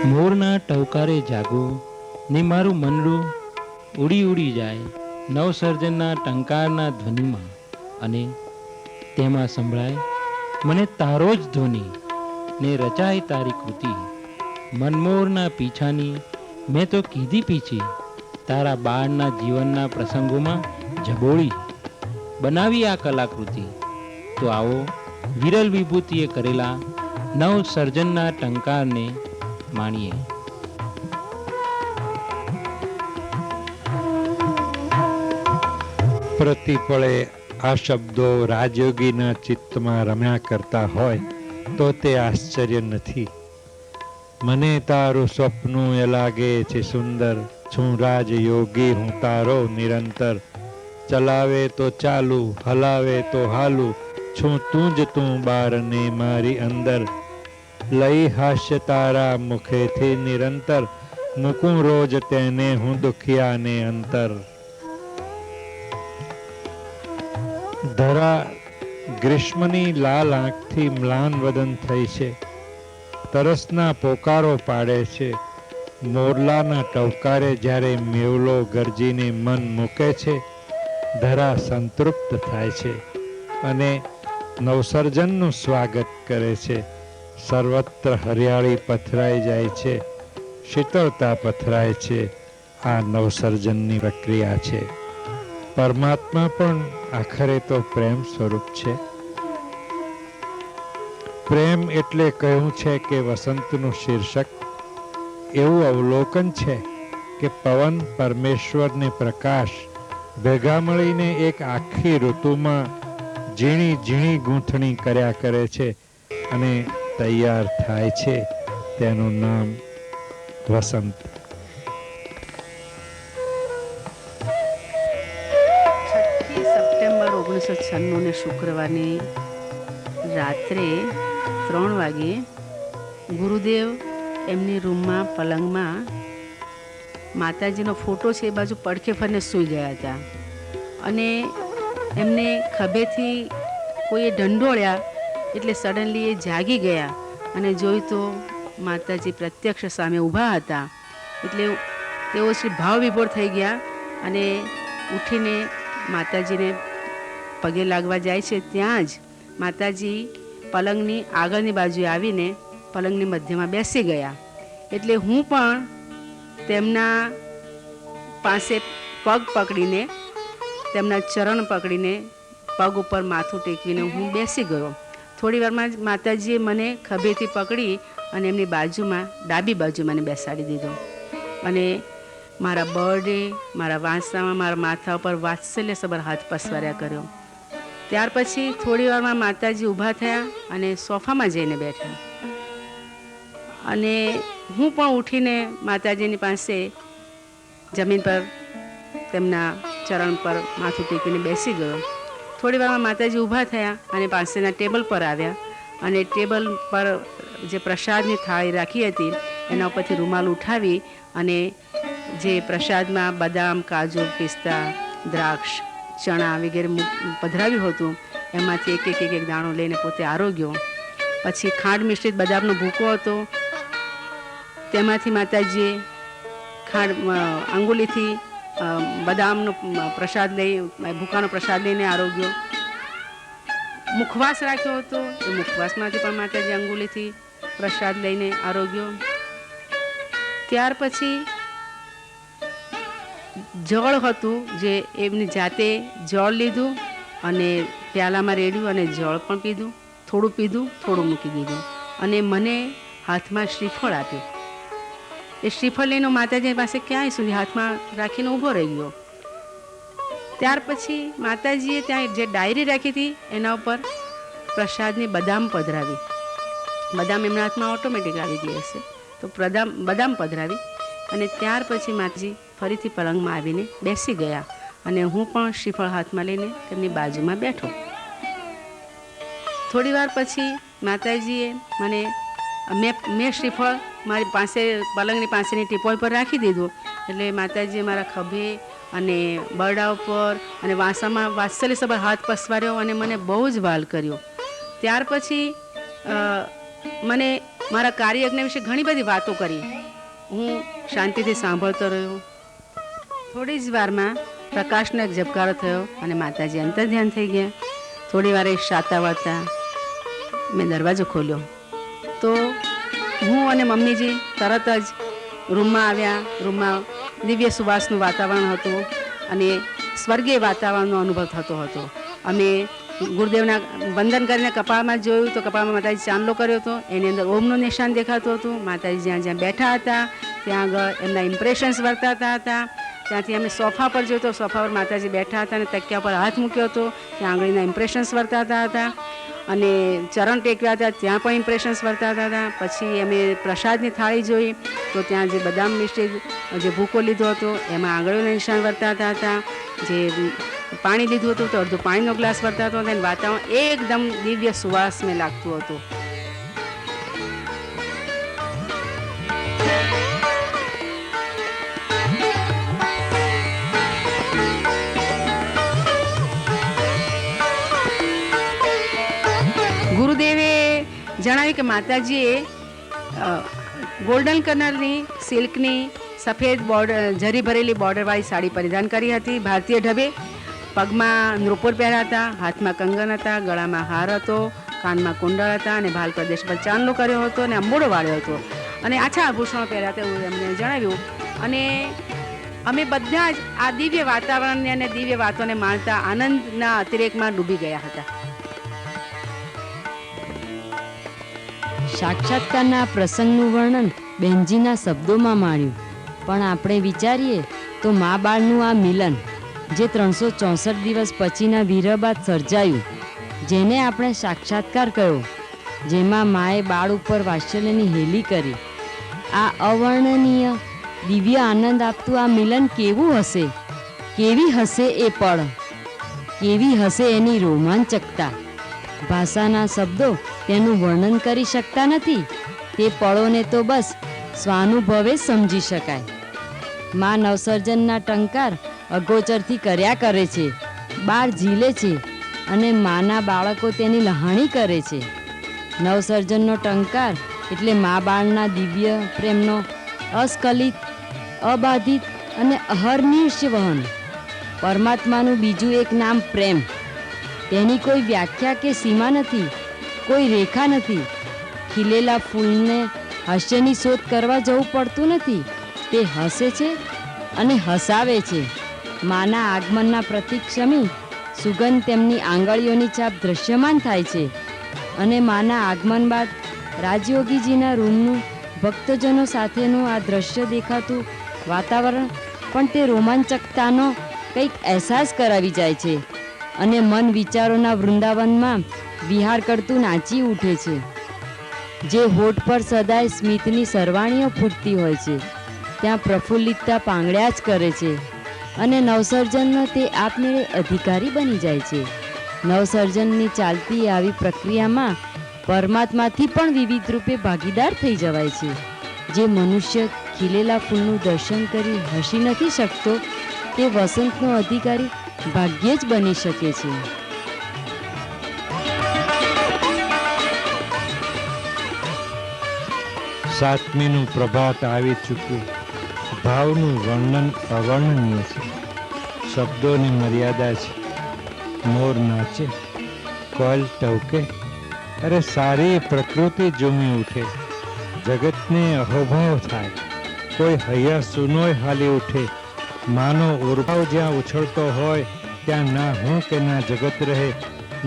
મોરના ટવકારે જાગું ને મારું મનડું ઉડી ઉડી જાય નવસર્જનના ટંકારના ધ્વનિમાં, અને તેમાં સંભળાય મને તારો જ ધ્વનિ ને રચાય તારી કૃતિ. મનમોરના પીછાની મેં તો કીધી પીછી, તારા બાળના જીવનના પ્રસંગોમાં જબોળી બનાવી આ કલાકૃતિ. તો આવો વિરલ વિભૂતિએ કરેલા નવ સર્જનના ટંકારને માણીએ. પ્રતિપળે આ શબ્દો રાજયોગીના ચિત્તમાં રમ્યા કરતા હોય તો તે આશ્ચર્ય નથી. મને તારું સ્વપ્નું એ લાગે છે સુંદર, છું રાજયોગી હું તારો નિરંતર. ચલાવે તો ચાલુ, હલાવે તો હાલું, છું તું જ તું બારને મારી અંદર. લઈ હાસ્ય તારા મુખેથી નિરંતર, મૂકું રોજ તેને હું દુખિયાને અંતર. ધરા ગ્રીષ્મની લાલ આંખથી મ્લાન વદન થઈ છે, તરસના પોકારો પાડે છે. મોરલાના ટવકારે જ્યારે મેવલો ગરજીને મન મૂકે છે, ધરા સંતૃપ્ત થાય છે અને નવસર્જનનું સ્વાગત કરે છે. સર્વત્ર હરિયાળી પથરાઈ જાય છે, શીતળતા પથરાય છે. આ નવસર્જનની પ્રક્રિયા છે. પરમાત્મા પણ આખરે તો પ્રેમ સ્વરૂપ છે. પ્રેમ એટલે કહ્યું છે કે વસંતનું શીર્ષક એવું અવલોકન છે કે પવન પરમેશ્વરને પ્રકાશ ભેગા મળીને એક આખી ઋતુમાં ઝીણી ઝીણી ગૂંથણી કર્યા કરે છે અને તૈયાર થાય છે. તેનું નામ વસંત. 6 સપ્ટેમ્બર 1996 શુક્રવારની રાત્રે 3 વાગે ગુરુદેવ એમની રૂમમાં પલંગમાં માતાજીનો ફોટો છે એ બાજુ પડખે ફરીને સૂઈ ગયા હતા, અને એમને ખભેથી કોઈએ ઢંઢોળ્યા એટલે સડનલી એ જાગી ગયા અને જોયું તો માતાજી પ્રત્યક્ષ સામે ઊભા હતા. એટલે તેઓ શ્રી ભાવ વિભોર થઈ ગયા અને ઉઠીને માતાજીને પગે લાગવા જાય છે. ત્યાં જ માતાજી પલંગની આગળની બાજુએ આવીને પલંગની મધ્યમાં બેસી ગયા. એટલે હું પણ તેમના પાસે પગ પકડીને, તેમના ચરણ પકડીને પગ ઉપર માથું ટેકવીને હું બેસી ગયો. થોડી વારમાં જ માતાજીએ મને ખભેથી પકડી અને એમની બાજુમાં, ડાબી બાજુ મને બેસાડી દીધો અને મારા બળે, મારા વાંસળામાં, મારા માથા ઉપર વાત્સલ્યસભર હાથ પસવાર્યા કર્યો. ત્યાર પછી થોડી વારમાં માતાજી ઊભા થયા અને સોફામાં જઈને બેઠા, અને હું પણ ઉઠીને માતાજીની પાસે જમીન પર તેમના ચરણ પર માથું ટેકીને બેસી ગયો. થોડી વારમાં માતાજી ઊભા થયા અને પાસેના ટેબલ પર આવ્યા, અને ટેબલ પર જે પ્રસાદની થાળી રાખી હતી એના ઉપરથી રૂમાલ ઉઠાવી અને જે પ્રસાદમાં બદામ, કાજુ, પિસ્તા, દ્રાક્ષ, ચણા વગેરે પધરાવ્યું હતું એમાંથી એક દાણો લઈને પોતે આરોગ્યો. પછી ખાંડ મિશ્રિત બદામનો ભૂકો હતો, તેમાંથી માતાજીએ આંગુલીથી બદામનો પ્રસાદ લઈ, ભૂકાનો પ્રસાદ લઈને આરોગ્યો. મુખવાસ રાખ્યો હતો, એ મુખવાસમાંથી પણ માતાજી અંગુલીથી પ્રસાદ લઈને આરોગ્યો. ત્યાર પછી જળ હતું, જે એમની જાતે જળ લીધું અને પ્યાલામાં રેડ્યું અને જળ પણ પીધું. થોડું પીધું, થોડું મૂકી દીધું, અને મને હાથમાં શ્રીફળ આપ્યું. એ શ્રીફળ લઈને માતાજી પાસે ક્યાંય સુધી હાથમાં રાખીને ઊભો રહી ગયો. ત્યાર પછી માતાજીએ ત્યાં જે ડાયરી રાખી હતી એના ઉપર પ્રસાદની બદામ પધરાવી. બદામ એમના હાથમાં ઓટોમેટિક આવી ગઈ હશે તો બદામ પધરાવી, અને ત્યાર પછી માતાજી ફરીથી પલંગમાં આવીને બેસી ગયા અને હું પણ શ્રીફળ હાથમાં લઈને તેમની બાજુમાં બેઠો. થોડી વાર પછી માતાજીએ મેં શ્રીફળ મારી પાસે પલંગની પાસેની ટીપોય પર રાખી દીધું. એટલે માતાજીએ મારા ખભે અને બરડા ઉપર અને વાંસામાં વાત્સલ્યસભર હાથ પસવાર્યો અને મને બહુ જ વાલ કર્યો. ત્યાર પછી મને મારા કાર્યયજ્ઞ વિશે ઘણી બધી વાતો કરી. હું શાંતિથી સાંભળતો રહ્યો. થોડી જ વારમાં પ્રકાશનો એક ઝબકારો થયો અને માતાજી અંતર્ધ્યાન થઈ ગયા. થોડી વારે શાતા વાળતા મેં દરવાજો ખોલ્યો તો હું અને મમ્મીજી તરત જ રૂમમાં આવ્યા. રૂમમાં દિવ્ય સુવાસનું વાતાવરણ હતું અને સ્વર્ગીય વાતાવરણનો અનુભવ થતો હતો. અમે ગુરુદેવના વંદન કરીને કપાળમાં જોયું તો કપાળમાં માતાજી ચાંદલો કર્યો હતો. એની અંદર ઓમનું નિશાન દેખાતું હતું. માતાજી જ્યાં જ્યાં બેઠા હતા ત્યાં આગળ એમના ઇમ્પ્રેશન્સ વર્તાતા હતા. ત્યાંથી અમે સોફા પર જોયું તો સોફા પર માતાજી બેઠા હતા અને તકિયા પર હાથ મૂક્યો હતો, ત્યાં આંગળીના ઇમ્પ્રેશન્સ વર્તાતા હતા. અને ચરણ ટેકવ્યા હતા ત્યાં પણ ઇમ્પ્રેશન્સ વર્તાતા હતા. પછી અમે પ્રસાદની થાળી જોઈ તો ત્યાં જે બદામ મિશ્રિત જે ભૂકો લીધો હતો એમાં આંગળીઓના નિશાન વર્તાતા હતા. જે પાણી લીધું હતું તો અડધો પાણીનો ગ્લાસ વર્તાતો હતો અને વાતાવરણ એકદમ દિવ્ય સુવાસમય લાગતું હતું. ગુરુદેવે જણાવ્યું કે માતાજીએ ગોલ્ડન કલરની સિલ્કની સફેદ બોર્ડર જરી ભરેલી બોર્ડરવાળી સાડી પરિધાન કરી હતી, ભારતીય ઢબે. પગમાં નૃપુર પહેર્યા હતા, હાથમાં કંગન હતા, ગળામાં હાર હતો, કાનમાં કુંડળ હતા અને ભાલ પ્રદેશ પર ચાંદલો કર્યો હતો અને અંબોડો વાળ્યો હતો અને આછા આભૂષણો પહેર્યા હતા એવું એમને જણાવ્યું. અને અમે બધા જ આ દિવ્ય વાતાવરણને અને દિવ્ય વાતોને માણતા આનંદના અતિરેકમાં ડૂબી ગયા હતા. સાક્ષાત્કારના પ્રસંગનું વર્ણન બહેનજીના શબ્દોમાં માણ્યું. પણ આપણે વિચારીએ તો મા બાળનું આ મિલન જે 364 દિવસ પછીના વિરહ બાદ સર્જાયું, જેને આપણે સાક્ષાત્કાર કહ્યો, જેમાં માએ બાળ ઉપર વાત્સલ્યની હેલી કરી, આ અવર્ણનીય દિવ્ય આનંદ આપતું આ મિલન કેવું હશે? કેવી હશે એ પળ? કેવી હશે એની રોમાંચકતા? ભાષાના શબ્દો તેનું વર્ણન કરી શકતા નથી. તે પળોને તો બસ સ્વાનુભવે સમજી શકાય. મા નવસર્જનના ટંકાર અગોચરથી કર્યા કરે છે, બાળ ઝીલે છે અને માના બાળકો તેની લહાણી કરે છે. નવસર્જનનો ટંકાર એટલે મા બાળના દિવ્ય પ્રેમનો અસ્ખલિત, અબાધિત અને અહર્નિશ વહન. પરમાત્માનું બીજું એક નામ પ્રેમ. તેની કોઈ વ્યાખ્યા કે સીમા નથી, કોઈ રેખા નથી. ખીલેલા ફૂલને હાસ્યની શોધ કરવા જવું પડતું નથી. તે હસે છે અને હસાવે છે. માના આગમનના પ્રતિક્ષમી સુગંધ તેમની આંગળીઓની છાપ દ્રશ્યમાન થાય છે. અને માના આગમન બાદ રાજયોગીજીના રૂમનું ભક્તજનો સાથેનું આ દ્રશ્ય દેખાતું વાતાવરણ પણ તે રોમાંચકતાનો કંઈક અહેસાસ કરાવી જાય છે અને મન વિચારોના વૃંદાવનમાં વિહાર કરતું નાચી ઉઠે છે. જે હોઠ પર સદાય સ્મિતની સરવાણીઓ ફૂટતી હોય છે ત્યાં પ્રફુલ્લિતતા પાંગળ્યા જ કરે છે અને નવસર્જનનો તે આપમેળે અધિકારી બની જાય છે. નવસર્જનની ચાલતી આવી પ્રક્રિયામાં પરમાત્માથી પણ વિવિધ રૂપે ભાગીદાર થઈ જવાય છે. જે મનુષ્ય ખીલેલા ફૂલનું દર્શન કરી હસી નથી શકતો તે વસંતનો અધિકારી ભાગ્યે જ બની શકે છે. સાતમીનું પ્રભાત આવી ચૂક્યું. ભાવનું વર્ણન અવર્ણનીય છે. શબ્દોની મર્યાદા છે. મોર નાચે, કોયલ ટવકે, અરે સારી પ્રકૃતિ ઝૂમી ઉઠે. જગતને અહોભાવ થાય. કોઈ હૈયા સુનોય હાલી ઉઠે. માનો ઉર્ભાવ જ્યાં ઉછળતો હોય ત્યાં ના હું કે ના જગત રહે.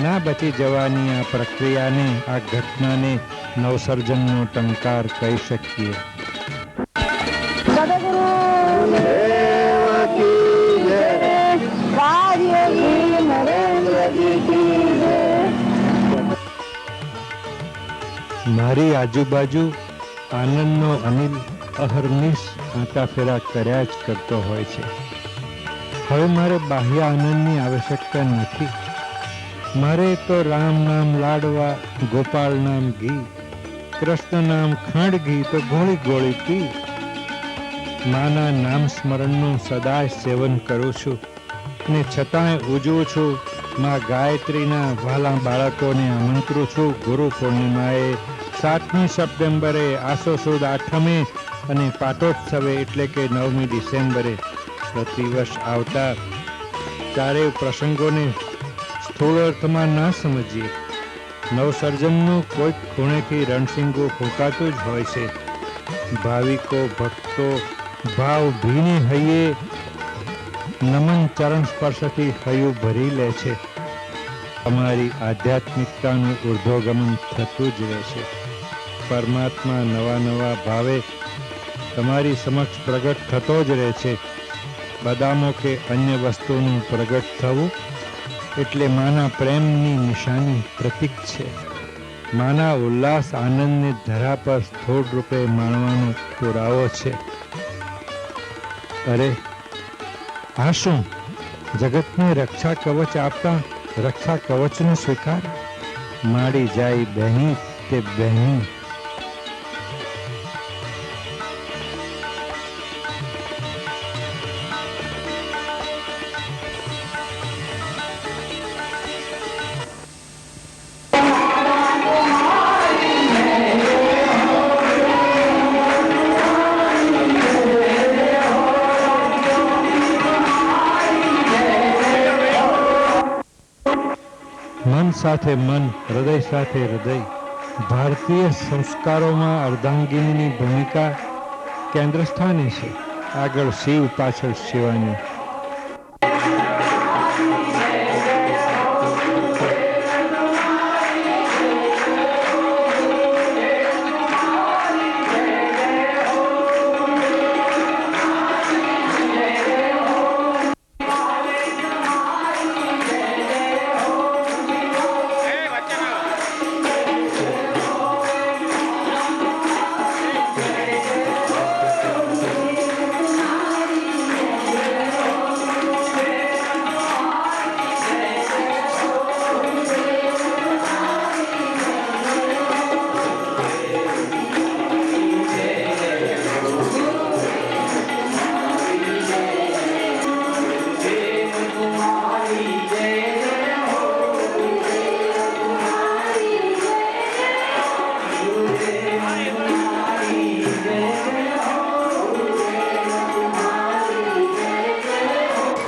ના બચી જવાની આ પ્રક્રિયાને, આ ઘટનાને નવસર્જનનો ટંકાર કહી શકીએ. મારી આજુબાજુ આનંદનો અનિલ અહર્નિશ આંટાફેરા કર્યા જ કરતો હોય છે. હવે મારે બાહ્ય આનંદની આવશ્યકતા નથી. મારે તો રામ નામ લાડવા, ગોપાલ નામ ઘી, કૃષ્ણ નામ ખાંડ ઘી તો ગોળી ગોળી પી. માના નામ સ્મરણનું સદાય સેવન કરું છું ને છતાંય ઉજવું છું. માં ગાયત્રીના વાલા બાળકોને આમંત્રું છું ગુરુ પૂર્ણિમાએ 7મી સપ્ટેમ્બરે આસો સુદ આઠમે અને પાટોત્સવે એટલે કે 9મી ડિસેમ્બરે પ્રતિવર્ષ આવતા ચારેય પ્રસંગોને સ્થૂળ અર્થમાં ના સમજીએ. નવસર્જનનું કોઈક ખૂણેથી રણસિંગું ફૂંકાતું જ હોય છે. ભાવિકો ભક્તો ભાવ ભીને હૈયે નમન ચરણ સ્પર્શથી હૈયું ભરી લે છે. અમારી આધ્યાત્મિકતાનું ઉર્ધ્વગમન થતું જ રહે છે. પરમાત્મા નવા નવા ભાવે તમારી સમક્ષ પ્રગટ થતો જ રહે છે. બદામો કે અન્ય વસ્તુનું પ્રગટ થવું એટલે માના પ્રેમની નિશાની પ્રતીક છે. માના ઉલ્લાસ આનંદને ધરા પર સ્થૂળ રૂપે માણવાનો પુરાવો છે. અરે આ શું? જગતને રક્ષા કવચ આપતા રક્ષા કવચનો સ્વીકાર માડી જાય બહેની તે બહેની. મન સાથે મન, હૃદય સાથે હૃદય. ભારતીય સંસ્કારોમાં અર્ધાંગિનીની ભૂમિકા કેન્દ્ર સ્થાને છે. આગળ શિવ, પાછળ શિવાની.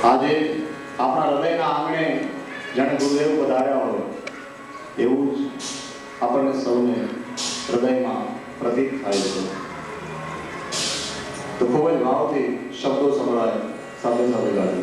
આજે આપણા હૃદયના આંગણે જાણે ગુરુદેવ પધાર્યા હોય એવું જ આપણને સૌને હૃદયમાં પ્રતીત થાય છે. તો ખૂબ જ ભાવથી શબ્દો સંભળાય, સાથે સાથે ગાય.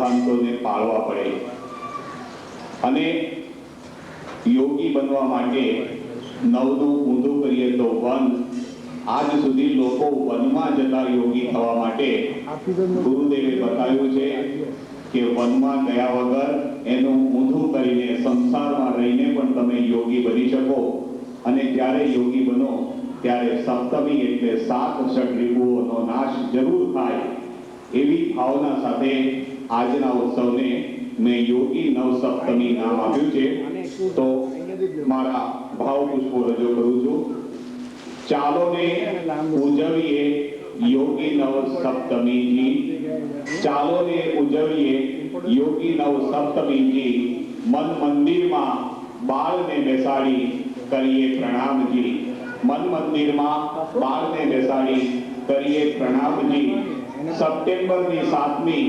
સિદ્ધાંતોને પાળવા પડે અને યોગી બનવા માટે નવનું ઊંધું કરીએ તો વન, આજ સુધી લોકો વનમાં જતા યોગી થવા માટે ગુરુદેવે બતાવ્યું છે કે વનમાં ગયા વગર એનું ઊંધું કરીને સંસારમાં રહીને પણ તમે યોગી બની શકો અને જ્યારે યોગી બનો ત્યારે સપ્તમી એટલે 7 ષડરિપુઓનો નાશ જરૂર થાય એવી ભાવના સાથે આજના ઉત્સવને મેં યોગી નવ સપ્તમી નામ આપ્યું છે. તો મારા ભાવપુષ્પો રજૂ કરું છું. ચાલો ને ઉજવીએ યોગી નવ સપ્તમીજી, ચાલો ને ઉજવીએ યોગી નવ સપ્તમીજી, મન મંદિરમાં બાળને બેસાડી કરીએ પ્રણામજી, મન મંદિરમાં બાળને બેસાડી કરીએ પ્રણામજી. સપ્ટેમ્બરની 7મી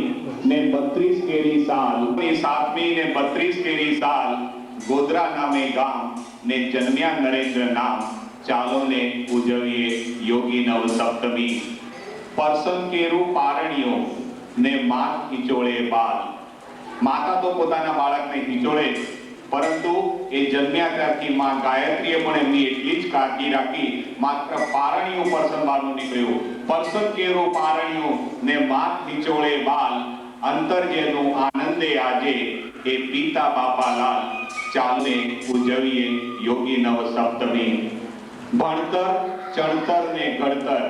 ને 32 કેરી સાલ, 7મી ને 32 કેરી સાલ, ગોધરા નામે ગામ ને જન્મ્યા નરેન્દ્ર નામ, ચાલો ને ઉજવીએ યોગી નવ સપ્તમી. પરસન કેરું પારણિયો ને માત ખીચોળે બાલ, માતા તો પોતાના બાળકને ખીચોળે, પરંતુ એ જન્મ્યા ત્યારથી માં ગાયત્રીએ પણ એમની એટલી જ કાળજી રાખી, માત્ર પારણિયું પરસન બાળનું નીકળ્યું. પરસન કેરું પારણિયું ને માત ખીચોળે બાલ, અંતર જેનું આનંદે આજે એ પિતા બાપાલાલ, ચાલે ઉજવીએ યોગી નવ સપ્તમી. ભણતર ચણતર ને ઘડતર,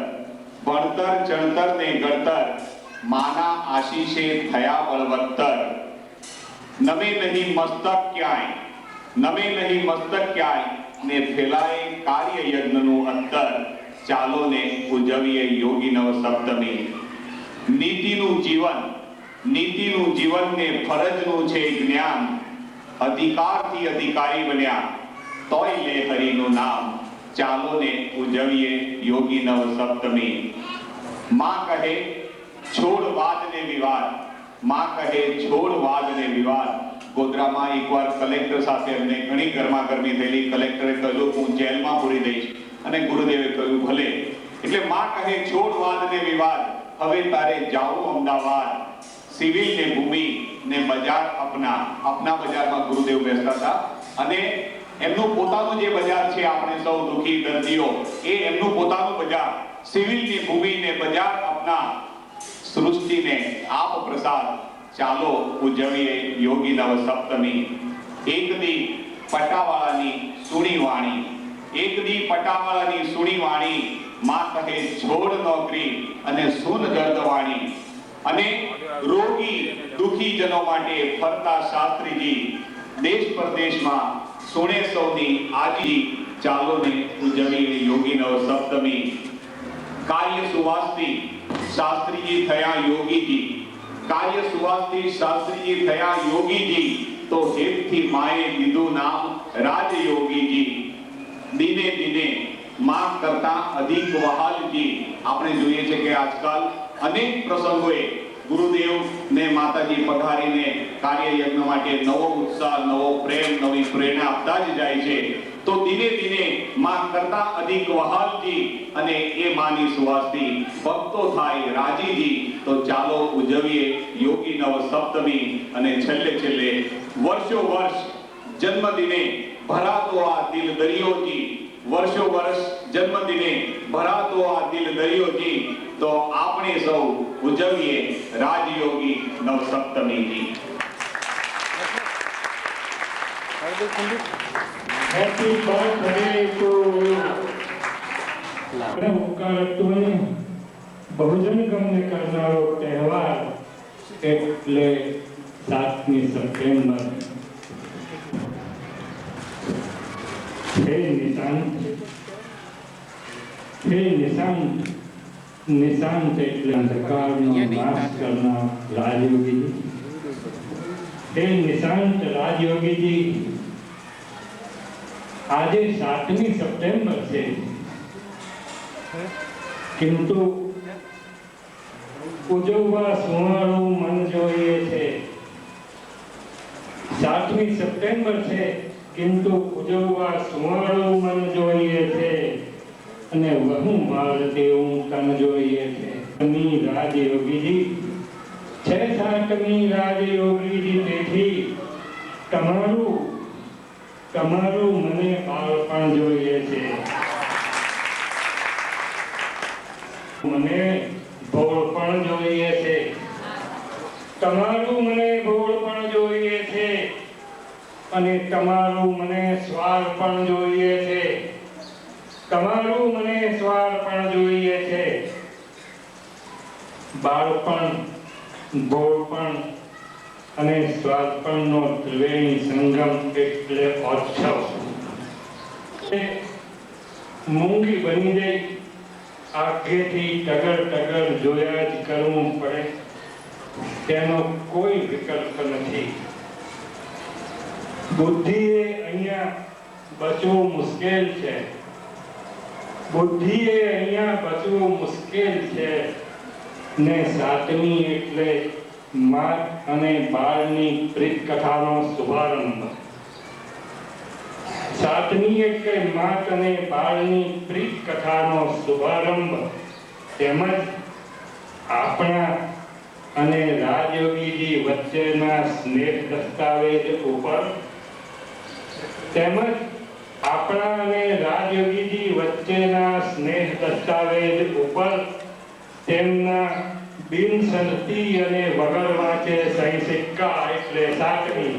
ભણતર ચણતર ને ઘડતર, માના આશીષે થયા બળવત્તર. નમે નહીં મસ્તક ક્યાંય, નમે નહીં મસ્તક ક્યાંય ને ફેલાય કાર્ય યજ્ઞનું અંતર, ચાલો ને ઉજવીએ યોગી નવ સપ્તમી. નીતિનું જીવન, નીતિનું જીવન ને ફરજનું છે જ્ઞાન, અધિકારથી અધિકારી બન્યા તોય લે હરિનું નામ, ચાલો ને ઉજવીએ યોગી નવ સપ્તમી. માં કહે છોડ વાદ ને વિવાદ, માં કહે છોડ વાદ ને વિવાદ. ગોધરામાં એકવાર કલેક્ટર સાથે અમને ઘણી ગરમાગરમી થયેલી. કલેક્ટરે કહ્યું હું જેલમાં પૂરી દઈશ અને ગુરુદેવે કહ્યું ભલે. એટલે માં કહે છોડ વાદ ને વિવાદ, હવે તારે જાવું અમદાવાદ, સિવિલ ને ભૂમિ ને બજાર અપના. અપના બજારમાં ગુરુદેવ બેસતા હતા અને એમનું પોતાનું જે બજાર છે, આપણે સૌ દુખી દર્દીઓ, એ એમનું પોતાનું બજાર, સિવિલ ની ભૂમિ ને બજાર અપના, સૃષ્ટિને આપ પ્રસાદ, ચાલો ઉજવીએ યોગી નવ સપ્તમી. એક દી પટાવાળાની સુણી વાણી, એક દી પટાવાળાની સુણી વાણી, માં કહે છોડ નોકરી અને સુન ગર્દવાણી. અને રોગી દુખી જનો માટે ફરતા શાસ્ત્રીજી, દેશ પરદેશમાં સુણે સૌની આજી, ચાલો ને ઉજવીએ યોગી નવ સપ્તમી. કાર્ય સુવાસથી શાસ્ત્રીજી થયા યોગીજી, કાર્ય સુવાસથી શાસ્ત્રીજી થયા યોગીજી, તો હેતથી માએ દીધું નામ રાજયોગીજી. દિને દિને માં કરતા અધિક વહાલજી. આપણે જોઈએ છે કે આજકાલ અનેક પ્રસંગોએ ગુરુદેવ ને માતાજી પધારીને કાર્ય યજ્ઞ માટે નવો ઉત્સાહ, નવો પ્રેમ, નવી પ્રેરણા આપતા જ જાય છે. તો દિને દિને માં કરતા અધિક વહાલજી અને એ માની સુવાસથી ભક્તો થાય રાજીજી. તો ચાલો ઉજવીએ યોગી નવ સપ્તમી. અને છેલ્લે છેલ્લે વર્ષો વર્ષ જન્મદિને ભરાતો આ દિલ દરિયોજી, વર્ષો વર્ષ જન્મદિને ભરાતો આ દિલ દરિયોજી. તો આપણે સૌ ઉજવીએ રાજયોગી નવ સપ્તમીજી. હેપી બર્થડે ટુ આપણે હોકારત્વને બહુજન ગમને કરનારો તહેવાર એટલે 7મી સપ્ટેમ્બર. હે નિશાંત, હે નિશાંત, નિશાંત એટલે અંધકારનો નાશ કરનાર રાજયોગીજી. હે નિશાંત રાજયોગીજી, આજે 7મી સપ્ટેમ્બર છે, કિંતુ ઉજવવા સુવાળું મન જોઈએ છે. 7મી સપ્ટેમ્બર છે, કિંતુ ઉજવવા સુવાળું મન જોઈએ છે અને વહુ માર તેવું તન જોઈએ છે. રાજયોગીજી સાતમી રાજયોગીની તેથી તમારું મને બાળપણ જોઈએ છે, મને ભોળપણ જોઈએ છે, તમારું મને ભોળપણ જોઈએ છે, અને તમારું મને સ્વારપણ જોઈએ છે, તમારું મને સ્વારપણ જોઈએ છે. બાળપણ, ભોળપણ અને સ્વારપણનો ત્રિવેણી સંગમ એટલે ઉત્સવ. મૂંગી બની ગઈ, આગેથી ટગર ટગર જોયા જ કરવું પડે, તેનો કોઈ વિકલ્પ નથી. બુદ્ધિએ અહીંયા બચવું મુશ્કેલ છે, બુદ્ધિએ અહીંયા બચવું મુશ્કેલ છે. ને સાતમી એટલે માત અને બાળની પ્રીત કથાનો શુભારંભ. સાતમી એટલે માત અને બાળની પ્રીત કથાનો શુભારંભ, તેમજ આપણા અને રાજયોગીજી વચ્ચેના સ્નેહ દસ્તાવેજ ઉપર તેમજ આપણા અને રાજયોગીજી વચ્ચેના સ્નેહ દસ્તાવેજ ઉપર તેમના બિનશરતી અને વગર વાંચે સહી સિક્કા એટલે સાતમી.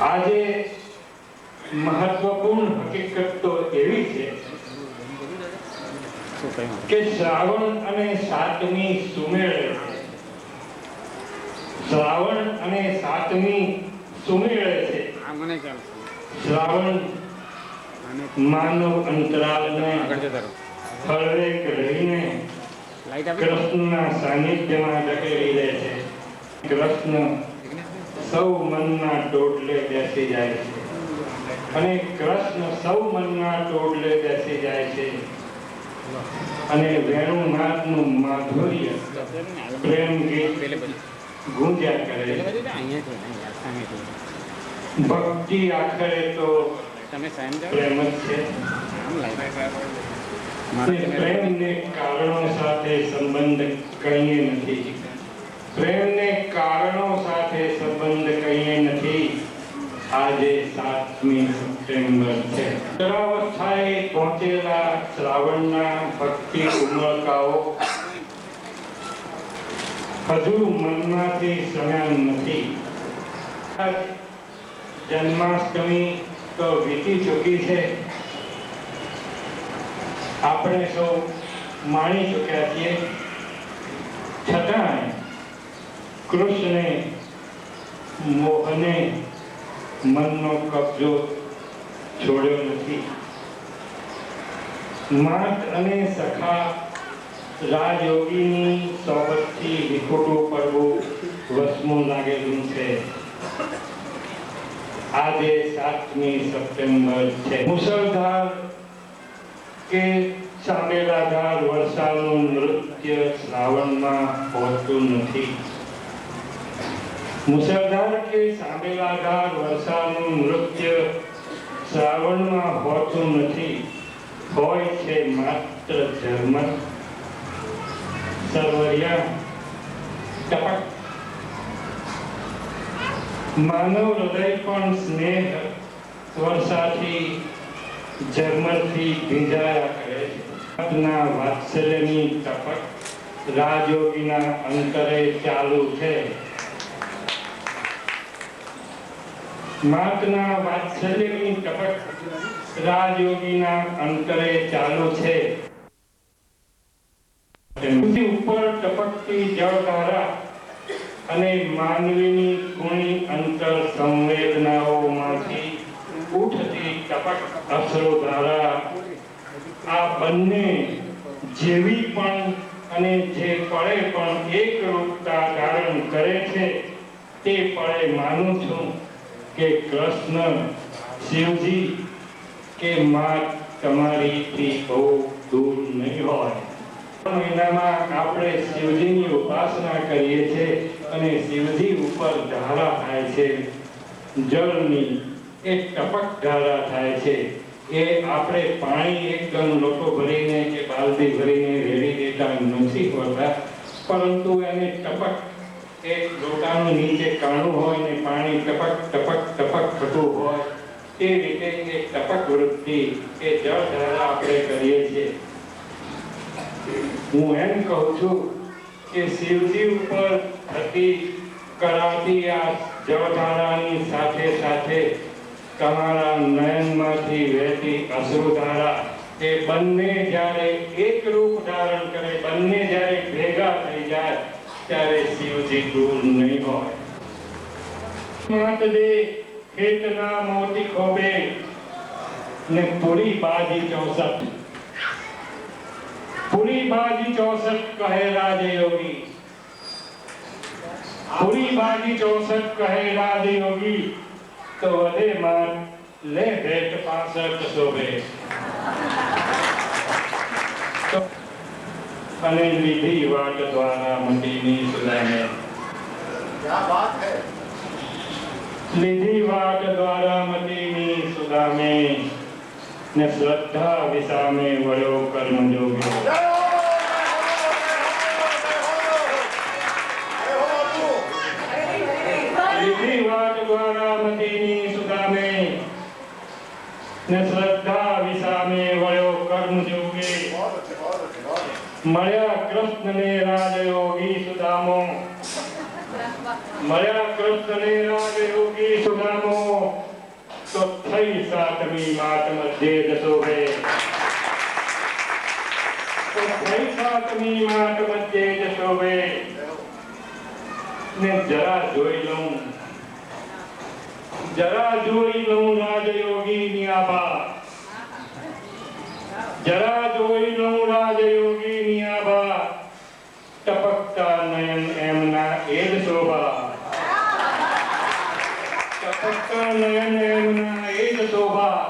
આજે મહત્વપૂર્ણ હકીકત તો એવી છે કે શ્રાવણ અને સાતમી સુમેળે છે. શ્રાવણ અને સાતમી સુમેળે છે. શ્રાવણ માનવ અંતરાલને હળવેક રહીને કૃષ્ણના સાનિધ્યમાં ધકેલી દે છે. કૃષ્ણ સૌ મનના ટોટલે બેસી જાય છે, અને કૃષ્ણ સૌ મનના ટોટલે બેસી જાય છે, અને વેણુનાથનું માધુર્ય પ્રેમ ગીત ગુંજ્યા કરે છે. ભક્તિ આખરે તો પ્રેમ જ છે. પ્રેમને કારણો સાથે સંબંધ કહીએ નથી, પ્રેમને કારણો સાથે સંબંધ કહીએ નથી. આજે 7મી સપ્ટેમ્બર છે. તરાવસ્થાએ પહોંચેલા શ્રાવણના ભક્તિ ઉમળકાઓ હજુ મનમાંથી શમ્યા નથી. જન્માષ્ટમી તો વીતી ચૂકી છે, આપણે સૌ માણી ચૂક્યા છીએ. છતાં કૃષ્ણે મોહને મનનો કબજો છોડ્યો નથી. માત અને સખા રાજયોગીની સોબતથી વિખૂટું પડવું વસમું લાગેલું છે. આજે 7મી સપ્ટેમ્બર છે. મુસળધાર કે સાંબેલાધાર વરસાદનું નૃત્ય શ્રાવણમાં હોતું નથી. મુસળધાર કે સાંબેલાધાર વરસાદનું નૃત્ય શ્રાવણમાં હોતું નથી. હોય છે માત્ર ઝરમર, સરવરિયા, ટપક. માનવ હૃદય પણ સ્નેહ વર્ષાથી ઝરમરથી ભીંજાયા કરે છે. ના વાત્સલ્યની ટપક રાજયોગીના અંતરે ચાલુ છે. માતના વાત્સલ્યની ટપક રાજયોગીના અંતરે ચાલુ છે. ઉપર ટપકતી જળધારા અને માનવીની કુણી અંતર સંવેદનાઓમાંથી ઉઠતી ટપક અશ્રુધારા, આ બંને જેવી પણ અને જે પળે પણ એકરૂપતા ધારણ કરે છે. તે પળે માનું છું કે કૃષ્ણ, શિવજી કે માત તમારીથી બહુ દૂર નહીં હોય. મહિનામાં આપણે શિવજીની ઉપાસના કરીએ છીએ અને શિવજી ઉપર ધારા થાય છે. જળની એક ટપક ધારા થાય છે. એ આપણે પાણી એકદમ લોટો ભરીને કે બાલદી ભરીને રેડી દેતા નથી હોતા, પરંતુ એને ટપક એક લોટાનું નીચે કાણું હોય ને પાણી ટપક ટપક ટપક થતું હોય એ રીતે એક ટપક વૃત્તિ એ જળ ધારા આપણે કરીએ છીએ. હું એમ કહું છું કે શિવજી ઉપર થતી કરાતી આ જળધારાની સાથે સાથે તમારા નયનમાંથી વહેતી અશ્રુધારા એ બંને જ્યારે એક રૂપ ધારણ કરે, બંને જ્યારે ભેગા થઈ જાય ત્યારે શિવજી દૂર નહીં હોય. માત દે ખેતના મોતી ખોબે ને પૂરી બાજી 64, પૂરી બાજી 64 કહે રાજયોગી, પૂરી બાજી 64 કહે રાજયોગી, તો વધે માન લે ભેટ 65 શોભે. અને લીધી વાટ દ્વારા મટીની સુદામે, લીધી વાટ દ્વારા મટીની સુદામે ને શ્રદ્ધા વિસામે વળ્યો કર્મ જોગે. લીધી વાટ દ્વારા મટીની સુદામે ને શ્રદ્ધા વિસામે વળ્યો કર્મ જોગે. મળ્યા કૃષ્ણને રાજયોગી સુદામો, મળ્યા કૃષ્ણને રાજયોગી સુદામો, તો થઈ સાતમી માત મધ્યે જશોભે, તો થઈ સાતમી માત મધ્યે જશોભે. ને જરા જોઈ લઉં, જરા જોઈ લઉં રાજયોગીની આભા, જરા જોઈ લઉં રાજયોગીની આભા, ટપકતા નયન એમના એ જ શોભા, ટપકતા નયન એમના એ જ શોભા.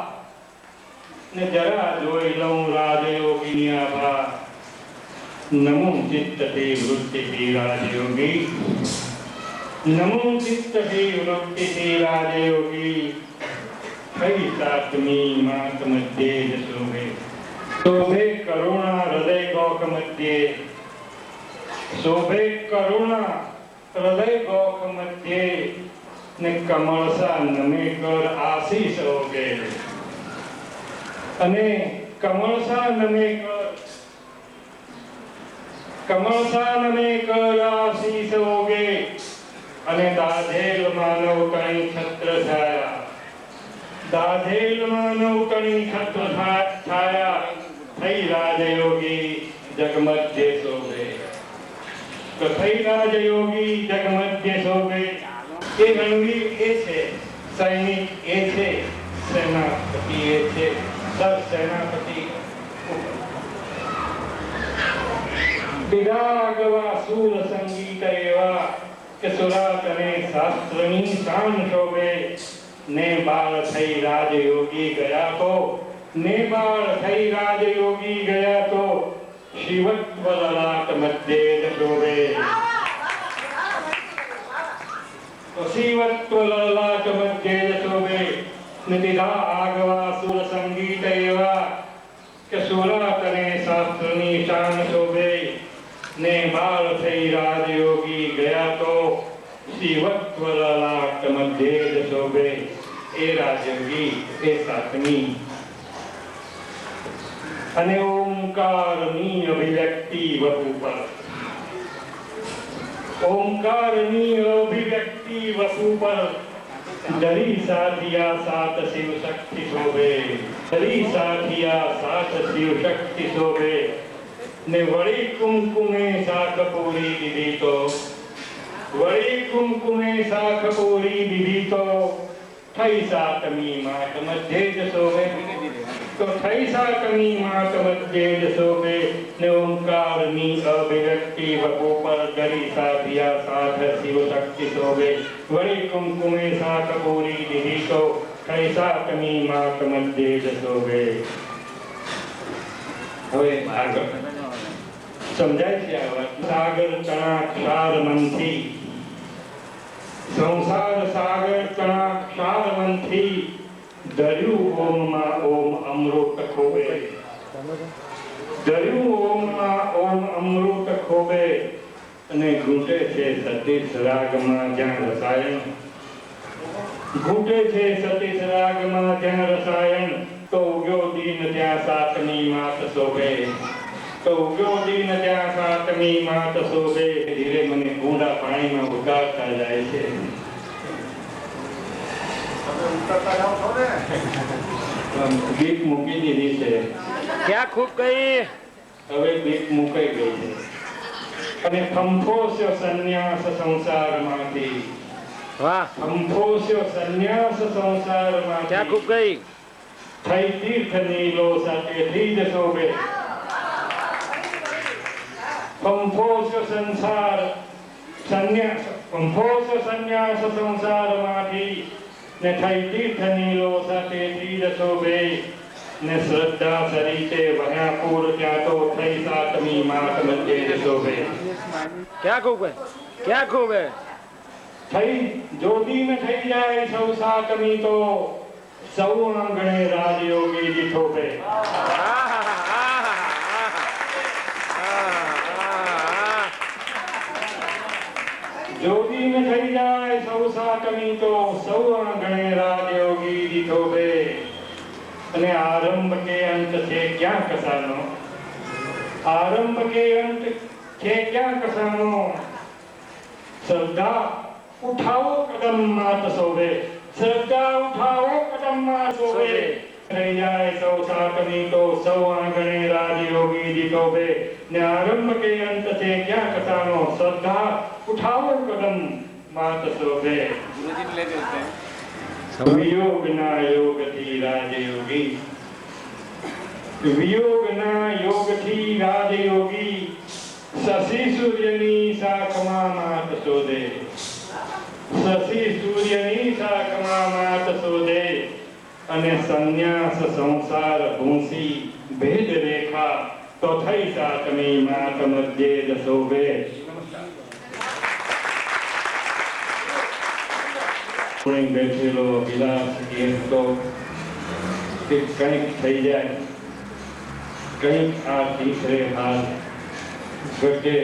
ને જરા જોઈ લઉં રાજયોગીની આભા, નમો ચિત્તથી વૃત્તિથી રાજયોગી, નમો ચિત્તથી વૃત્તિથી રાજયોગી, થઈ સાતમી માત મધ્યે જ શોભે. શોભે કરુણા હૃદય ગોખ મધ્યે, શોભે કરુણા હૃદય ગોખ મધ્યે, ને કમળસા નમે કર આશીષ ઓગે. અને કમળસા નમે કર, કમળસા નમે કર આશીષ ઓગે. અને દાધેલ માનવ કણી છત્ર છાયા, દાધેલ માનવ કણી છત્ર છાયા, થઈ રાજયોગી જગમધ્ય શોભે, તો થઈ રાજયોગી જગમધ્ય શોભે. એ રણવીર એ છે, સૈનિક એ છે, સેનાપતિ એ છે, સર સેનાપતિ. વિરાગવા સુર સંગીત એવા કે સુરાત અને શાસ્ત્રની શાન શોભે. ને બાળ થઈ રાજયોગી ગયા તો, ને બાળ થઈ રાજયોગી ગયા તો, શિવત્વ લલાટ મધ્યે જ શોભે. તો શિવત્વ લલાટ મધ્યે જ શોભે. ને દીધા આગવા સુર સંગીત એવા કે સુરાત અને શાસ્ત્રની શાન શોભે. ને બાળ થઈ રાજયોગી ગયા તો, શિવત્વ લલાટ મધ્યે જ શોભે. એ રાજયોગી એ સાતમી. અને ઓમકારની અભિવ્યક્તિ વપુ પર, ઓમકારની અભિવ્યક્તિ વપુ પર, દરી સાથિયા સાત શિવ શક્તિ શોભે, દરી સાથિયા સાત શિવ શક્તિ શોભે. ને વળી કુમકુમે શાખ પૂરી દીધી તો, વળી કુમકુમે શાખ પૂરી દીધી તો, થઈ સાતમી માત મધ્યે જ શોભે. તો થઈ સાતમી માત મધ્યે જ શોભે. ને ઓમકારની અભિવ્યક્તિ વપુ પર, દરી સાથિયા સાત શિવ શક્તિ શોભે. વળી કુમકુમે શાખ પૂરી દીધી તો, થઈ સાતમી માત મધ્યે જ શોભે. હવે આગળ સમજાય છે આ વાત. સાગર ચણાક્ષાર મંથી, સંસાર સાગર ચણાક્ષાર મંથી, ધર્યું ઓમમાં ઓમ અમૃત ખોબે, ધર્યું ઓમમાં ઓમ અમૃત ખોબે, અને ઘૂંટે છે સતીશ રાગમાં જ્યાં રસાયણ, ઘૂંટે છે સતીશ રાગમાં જ્યાં રસાયણ, તો ઉગ્યો દીન ત્યાં સાતમી માત શોભે, તો ઉગ્યો દીન ત્યાં સાતમી માત શોભે. ધીરે મને ઊંડા પાણીમાં ઉતારતા જાય છે. બીક મૂકી દીધી છે. ક્યાં ખૂબ ગઈ? હવે બીક મુકાઈ ગઈ છે. અને કંફોસ્યો સંન્યાસ સંસારમાંથી, વાહ, કંફોસ્યો સંન્યાસ સંસારમાંથી, ક્યાં ખૂબ ગઈ? થઈ તીર્થ નીલો સાથેથી જ શોભે. કંફોસ્યો સંસાર સંન્યાસ, કંફોસ્યો સંન્યાસ સંસારમાંથી, ને થઈ તીર્થ નીલો સાથેથી જ શોભે. ને શ્રદ્ધા સરીતે વહ્યા પૂર ત્યાં તો થઈ સાતમી માત મધ્યે જ શોભે. ક્યાં ખૂબ ગઈ? ક્યાં ખૂબ હે? થઈ જોડીન થઈ જાય સૌ સાતમી તો સૌ આંગણે રાજયોગી દીઠોભે. જોડીન થઈ જાય સૌ સાતમી તો સૌ આંગણે રાજયોગી દીઠોભે. અને આરંભ કે અંત છે ક્યાં કસાનો, આરંભ કે અંત છે ક્યાં કસાનો, શ્રદ્ધા ઉઠાવો કદમ માત શોભે, શ્રદ્ધા ઉઠાવો કદમ માત શોભે. થઈ જાય સૌ સાતમી તો સૌ આંગણે રાજયોગી દીઠોભે. ને આરંભ કે અંત છે ક્યાં કસાનો, શ્રદ્ધા ઉઠાવો કદમ માત શોભે. વિયોગના યોગથી રાજયોગી, વિયોગના યોગથી રાજયોગી, શશી સૂર્યની શાખમાં માત શોધે, શશી સૂર્યની શાખમાં માત શોધે. અને સંન્યાસ સંસાર ભૂંસી ભેદ રેખા, તો થઈ સાતમી માત મધ્યે જ શોભે. બેઠેલો વિલાસ એ હતો કે કંઈક થઈ જાય, કંઈક આ તીસરે હાથ ઘટે,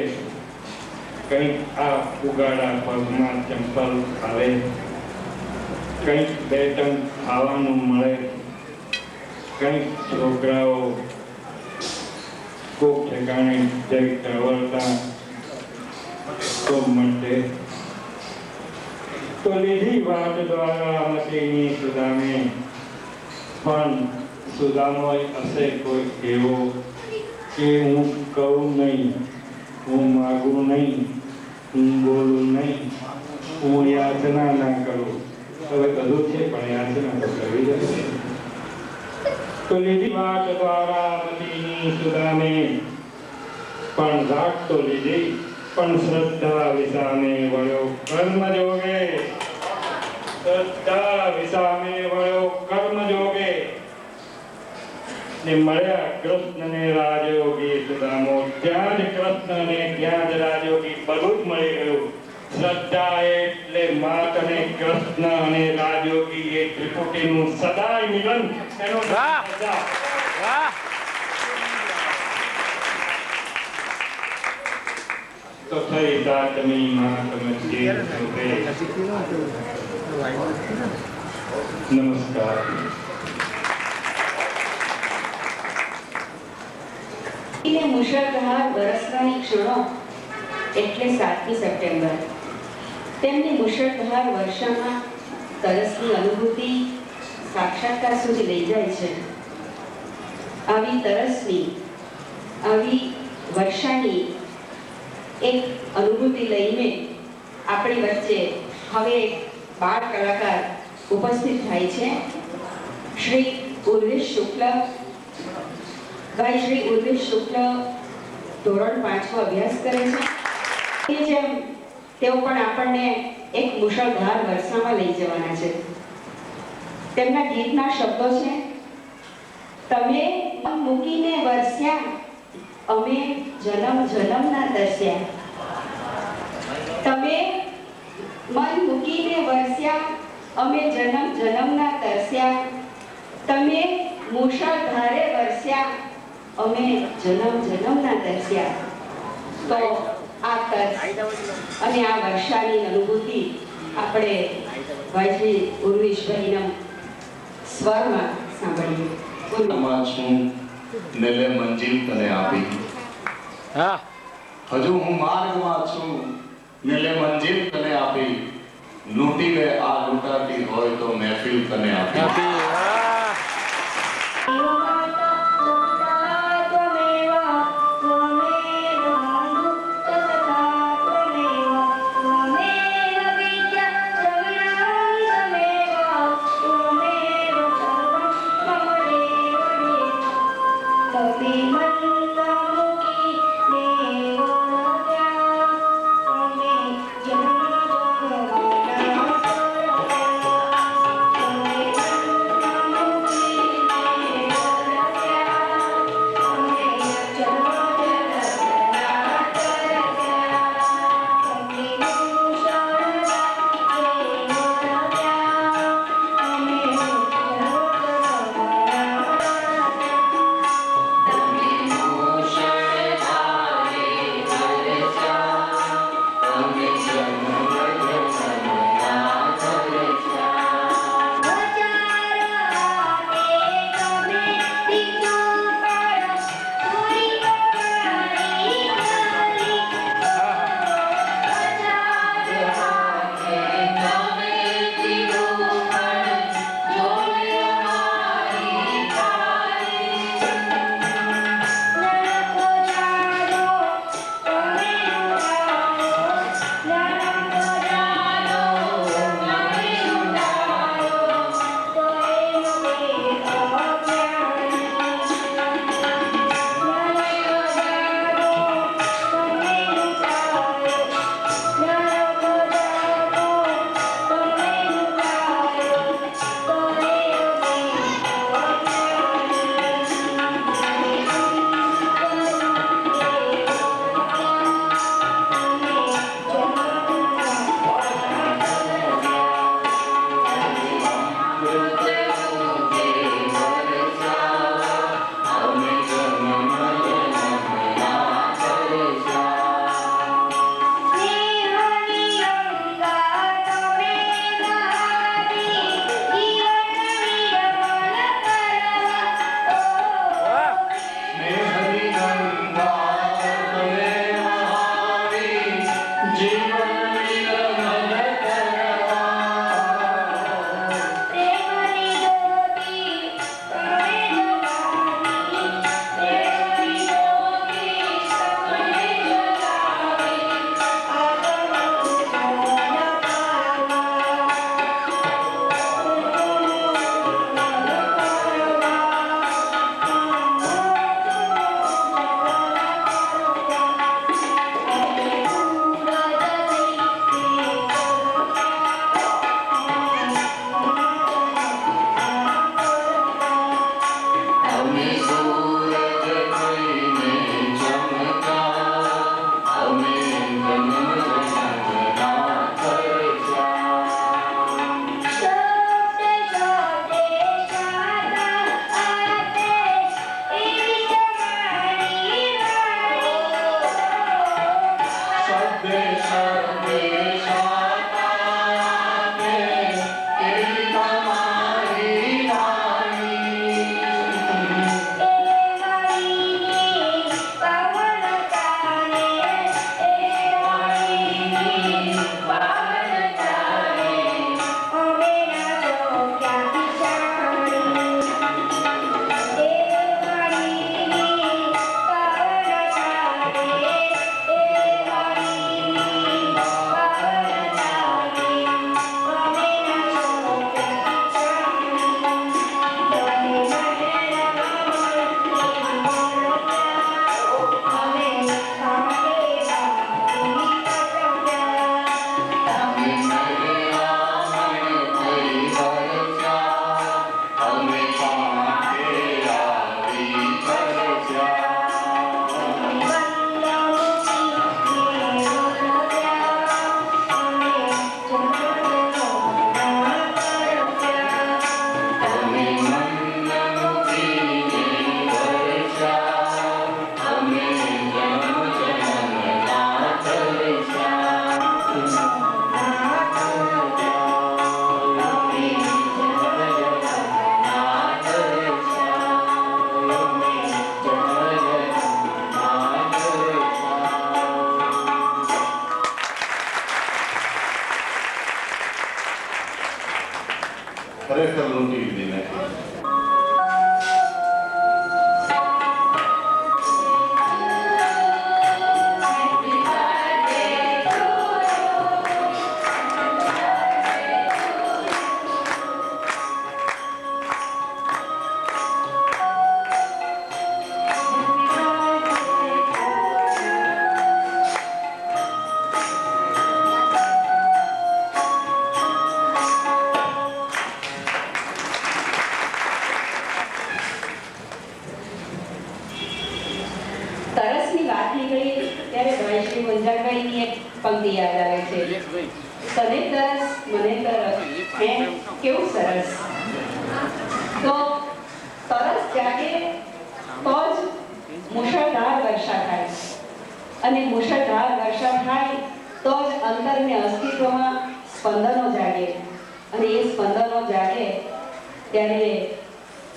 કંઈક આ ઉગાડા પગમાં ચંપલ આવે, કંઈક બે ટંક ખાવાનું મળે, કંઈક છોકરાઓ કોક ઠેકાણે જઈ ટવળતા તો મળે. તો લીધી વાત દ્વારા મતીની સુદામે, પણ સુદામો હશે કોઈ એવો કે હું કહું નહીં, હું માગું નહીં, હું બોલું નહીં, હું યાચના ના કરું. હવે બધું છે પણ યાચના તો કરવી જ છે. તો લીધી વાત દ્વારા મતીની સુદામે, પણ રાખ તો લીધી, પણ શ્રદ્ધા વિસામે વળ્યો કર્મ જોગે, શ્રદ્ધા વિસામે વળ્યો કર્મ જોગે. ને મળ્યા કૃષ્ણને રાજયોગી સુદામો, ત્યાં જ કૃષ્ણ ને ત્યાં જ રાજયોગી, બધું જ મળી ગયું. શ્રદ્ધા એટલે માત અને કૃષ્ણ અને રાજયોગી એ ત્રિપુટીનું સદાય મિલન. એનો તો થઈ સાતમી માત મધ્યે શોભે. નમસ્કાર. મુશળધાર વરસવાની ક્ષણો એટલે 7મી સપ્ટેમ્બર. તેમની મુશળધાર વર્ષામાં તરસની અનુભૂતિ સાક્ષાત્કાર સુધી લઈ જાય છે. આવી તરસની, આવી વર્ષાની એક અનુભૂતિ લઈને આપણી વચ્ચે હવે એક બાળ કલાકાર ઉપસ્થિત થાય છે. શ્રી ઉર્વેશ શુક્લ, ભાઈ શ્રી ઉર્વેશ શુક્લ ધોરણ 5માં અભ્યાસ કરે છે. જેમ તેઓ પણ આપણને એક મુશળધાર વર્ષામાં લઈ જવાના છે. તેમના ગીતના શબ્દો છે, તમે મૂકીને વરસ્યા, અમે જન્મ જન્મના તરસ્યા. તમે મન મૂકીને વરસ્યા, અમે જન્મ જન્મના તરસ્યા. તમે મુશળધારે વરસ્યા, અમે જન્મ જન્મના તરસ્યા. તો આ તરસ અને આ વર્ષાની અનુભૂતિ આપણે ભાઈશ્રી ઉર્વિશભાઈના સ્વરમાં સાંભળીએ. માં છું નેલે મંજિલ તને આપી, હજુ હું માર્ગમાં છું નેલે મંજિલ તને આપી, લૂંટી ગઈ આ લૂંટાતી હોય તો મહેફિલ તને આપી. ખરેખર લૂંટી લીધી નથી. તરસની વાત નીકળી ત્યારે ભાઈ શ્રી વંજાકળીની એક પંક્તિ યાદ આવે છે. તને તરસ મને તરસ હે કેવું સરસ. તો તરસ જાગે તો જ મુશળધાર વર્ષા થાય, અને મુશળધાર વર્ષા થાય તો જ અંતરને અસ્તિત્વમાં સ્પંદનો જાગે, અને એ સ્પંદનો જાગે ત્યારે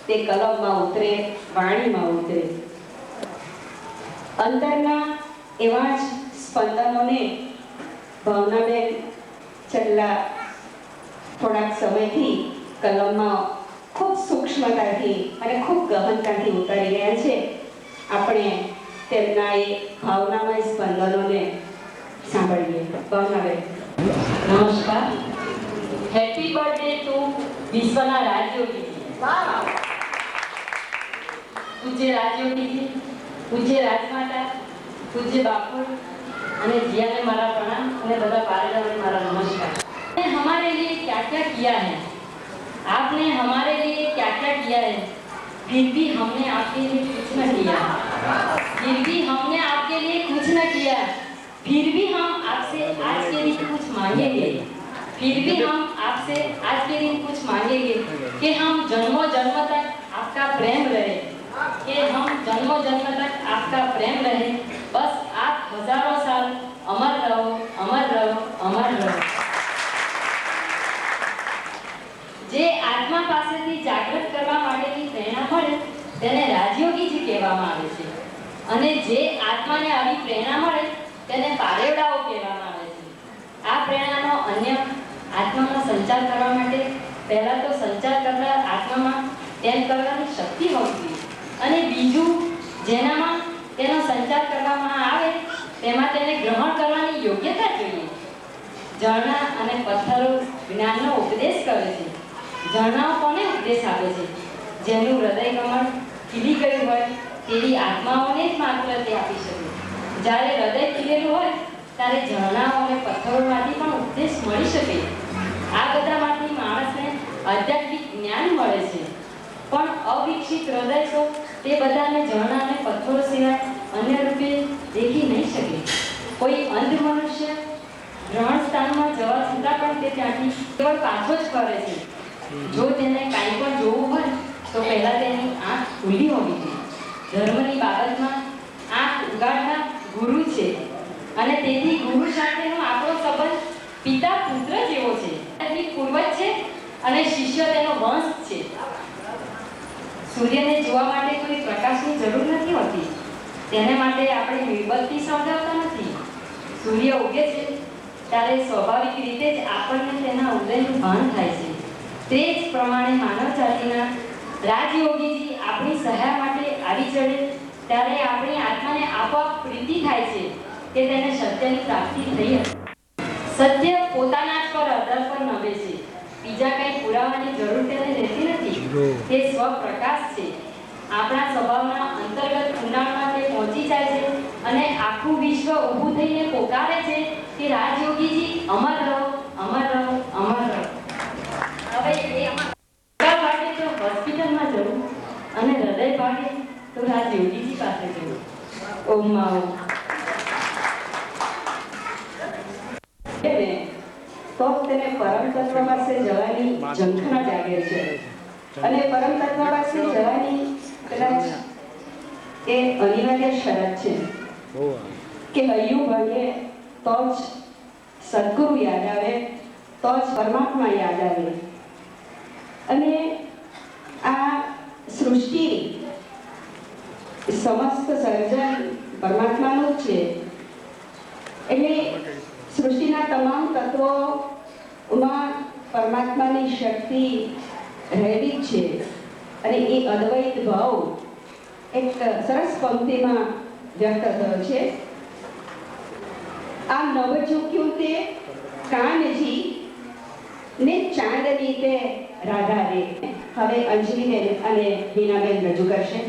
તે કલમમાં ઉતરે, વાણીમાં ઉતરે. અંતરના એવા જ સ્પંદનોને ભાવનાબેન છેલ્લા થોડાક સમયથી કલમમાં ખૂબ સૂક્ષ્મતાથી અને ખૂબ ગહનતાથી ઉતારી રહ્યા છે. આપણે તેમના એ ભાવનામય સ્પંદનોને સાંભળીએ. ભાવનાબેન. નમસ્કાર. હેપી બર્થડે ટુ વિશ્વના રાજયોગીજી. પૂજ્ય રાજયોગીજી, પૂજ્ય રાજમાતા, પૂજ્ય बापू અને जिया मारा प्रणाम અને બધા पारेदारों मारा नमस्कार. आपने हमारे लिए क्या क्या किया है, आपने हमारे लिए क्या क्या किया है, फिर भी हमने आपके लिए कुछ न किया, फिर भी हमने आपके लिए कुछ न किया, फिर भी हम आपसे आज के दिन कुछ मांगेंगे, फिर भी हम आपसे आज के दिन कुछ मांगेंगे कि हम जन्मों जन्म तक आपका प्रेम रहे, कि हम जन्मों जन्म तक आपका प्रेम रहे. बस आप हजारों साल अमर रहो, अमर रहो, अमर रहो. જે આત્મા પાસેથી જાગૃત કરવા માટેની પ્રેરણા મળે તેને રાજયોગીજી કહેવામાં આવે છે, અને જે આત્માને આવી પ્રેરણા મળે તેને પારેવડાઓ કહેવામાં આવે છે. આ પ્રેરણાનો અન્ય આત્મામાં સંચાર કરવા માટે પહેલા તો સંચાર કરનાર આત્મામાં તેમ કરવાની શક્તિ હોવી જોઈએ, અને બીજું જેનામાં તેનો સંચાર કરવામાં આવે તેમાં તેને ગ્રહણ કરવાની યોગ્યતા જોઈએ. ઝરણા અને પથ્થરો જ્ઞાનનો ઉપદેશ કરે છે. ઝરણાઓ કોને ઉપદેશ આપે છે? જેનું હૃદય કમળ ખીલી ગયું હોય તેવી આત્માઓને જ માત્ર તે આપી શકે. જ્યારે હૃદય ખીલેલું હોય ત્યારે ઝરણાઓ અને પથ્થરોમાંથી પણ ઉપદેશ મળી શકે. આ બધામાંથી માણસને આધ્યાત્મિક જ્ઞાન મળે છે, પણ અવિકસિત હૃદય તો તે બધાને ઝરણા અને પથ્થરો સિવાય અન્ય રૂપે દેખી નહીં શકે. કોઈ અંધ મનુષ્ય ગ્રહણ સ્થાનમાં જવા છતાં પણ તે ત્યાંથી કેવળ પાછો જ ફરે છે. જો તેને કાંઈ પણ જોવું હોય તો પહેલા તેની આંખ ખુલ્લી હોવી જોઈએ. ધર્મની બાબતમાં આંખ ઉગાડનાર ગુરુ છે, અને તેથી ગુરુ સાથેનો આપણો સંબંધ પિતા પુત્ર જેવો છે. તેની પૂર્વજ છે અને શિષ્ય તેનો વંશ છે. સૂર્યને જોવા માટે કોઈ પ્રકાશની જરૂર નથી હોતી, તેને માટે આપણે મીણબત્તી સળગાવતા નથી. સૂર્ય ઉગે છે ત્યારે સ્વાભાવિક રીતે જ આપણને તેના ઉદયનું ભાન થાય છે. તે જ પ્રમાણે માનવ જાતિના રાજયોગીજી આપણી સહાય માટે આવી ચડે ત્યારે આપણી આત્માને આપોઆપ પ્રીતિ થાય છે કે તેને સત્યની પ્રાપ્તિ થઈ હતી. સત્ય પોતાના જ પર આધાર પર નભે છે, બીજા કંઈ પુરાવાની જરૂર તેને રહેતી નથી. તે સ્વપ્રકાશ છે. આપણા સ્વભાવના અંતર્ગત ઊંડાણમાં તે પહોંચી જાય છે અને આખું વિશ્વ ઊભું થઈને પોકારે છે કે રાજયોગીજી અમર રહો, અમર રહો, અમર રહો. હવે એ ભાગે તો હોસ્પિટલમાં જવું અને હૃદય ભાગે તો રાજયોગીજી પાસે જવું. ઓમ મા ઓમ. તો તેને પરમ તત્વ પાસે જવાની ઝંખના જાગે છે, અને પરમ તત્વ પાસે જવાની કદાચ એ અનિવાર્ય શરત છે કે હૈયું ભાગે તો જ સદગુરુ યાદ આવે, તો જ પરમાત્મા યાદ આવે. અને આ સૃષ્ટિ સમસ્ત સર્જન પરમાત્માનું જ છે, એટલે સૃષ્ટિના તમામ તત્વોમાં પરમાત્માની શક્તિ રહેલી જ છે. અને એ અદ્વૈત ભાવ એક સરસ પંક્તિમાં વ્યક્ત થયો છે. આ નવ ચૂક્યું તે કાનજી ને ચાંદની તે રાધા રે. હવે અંજલિબેન અને હિનાબેન રજૂ કરશે.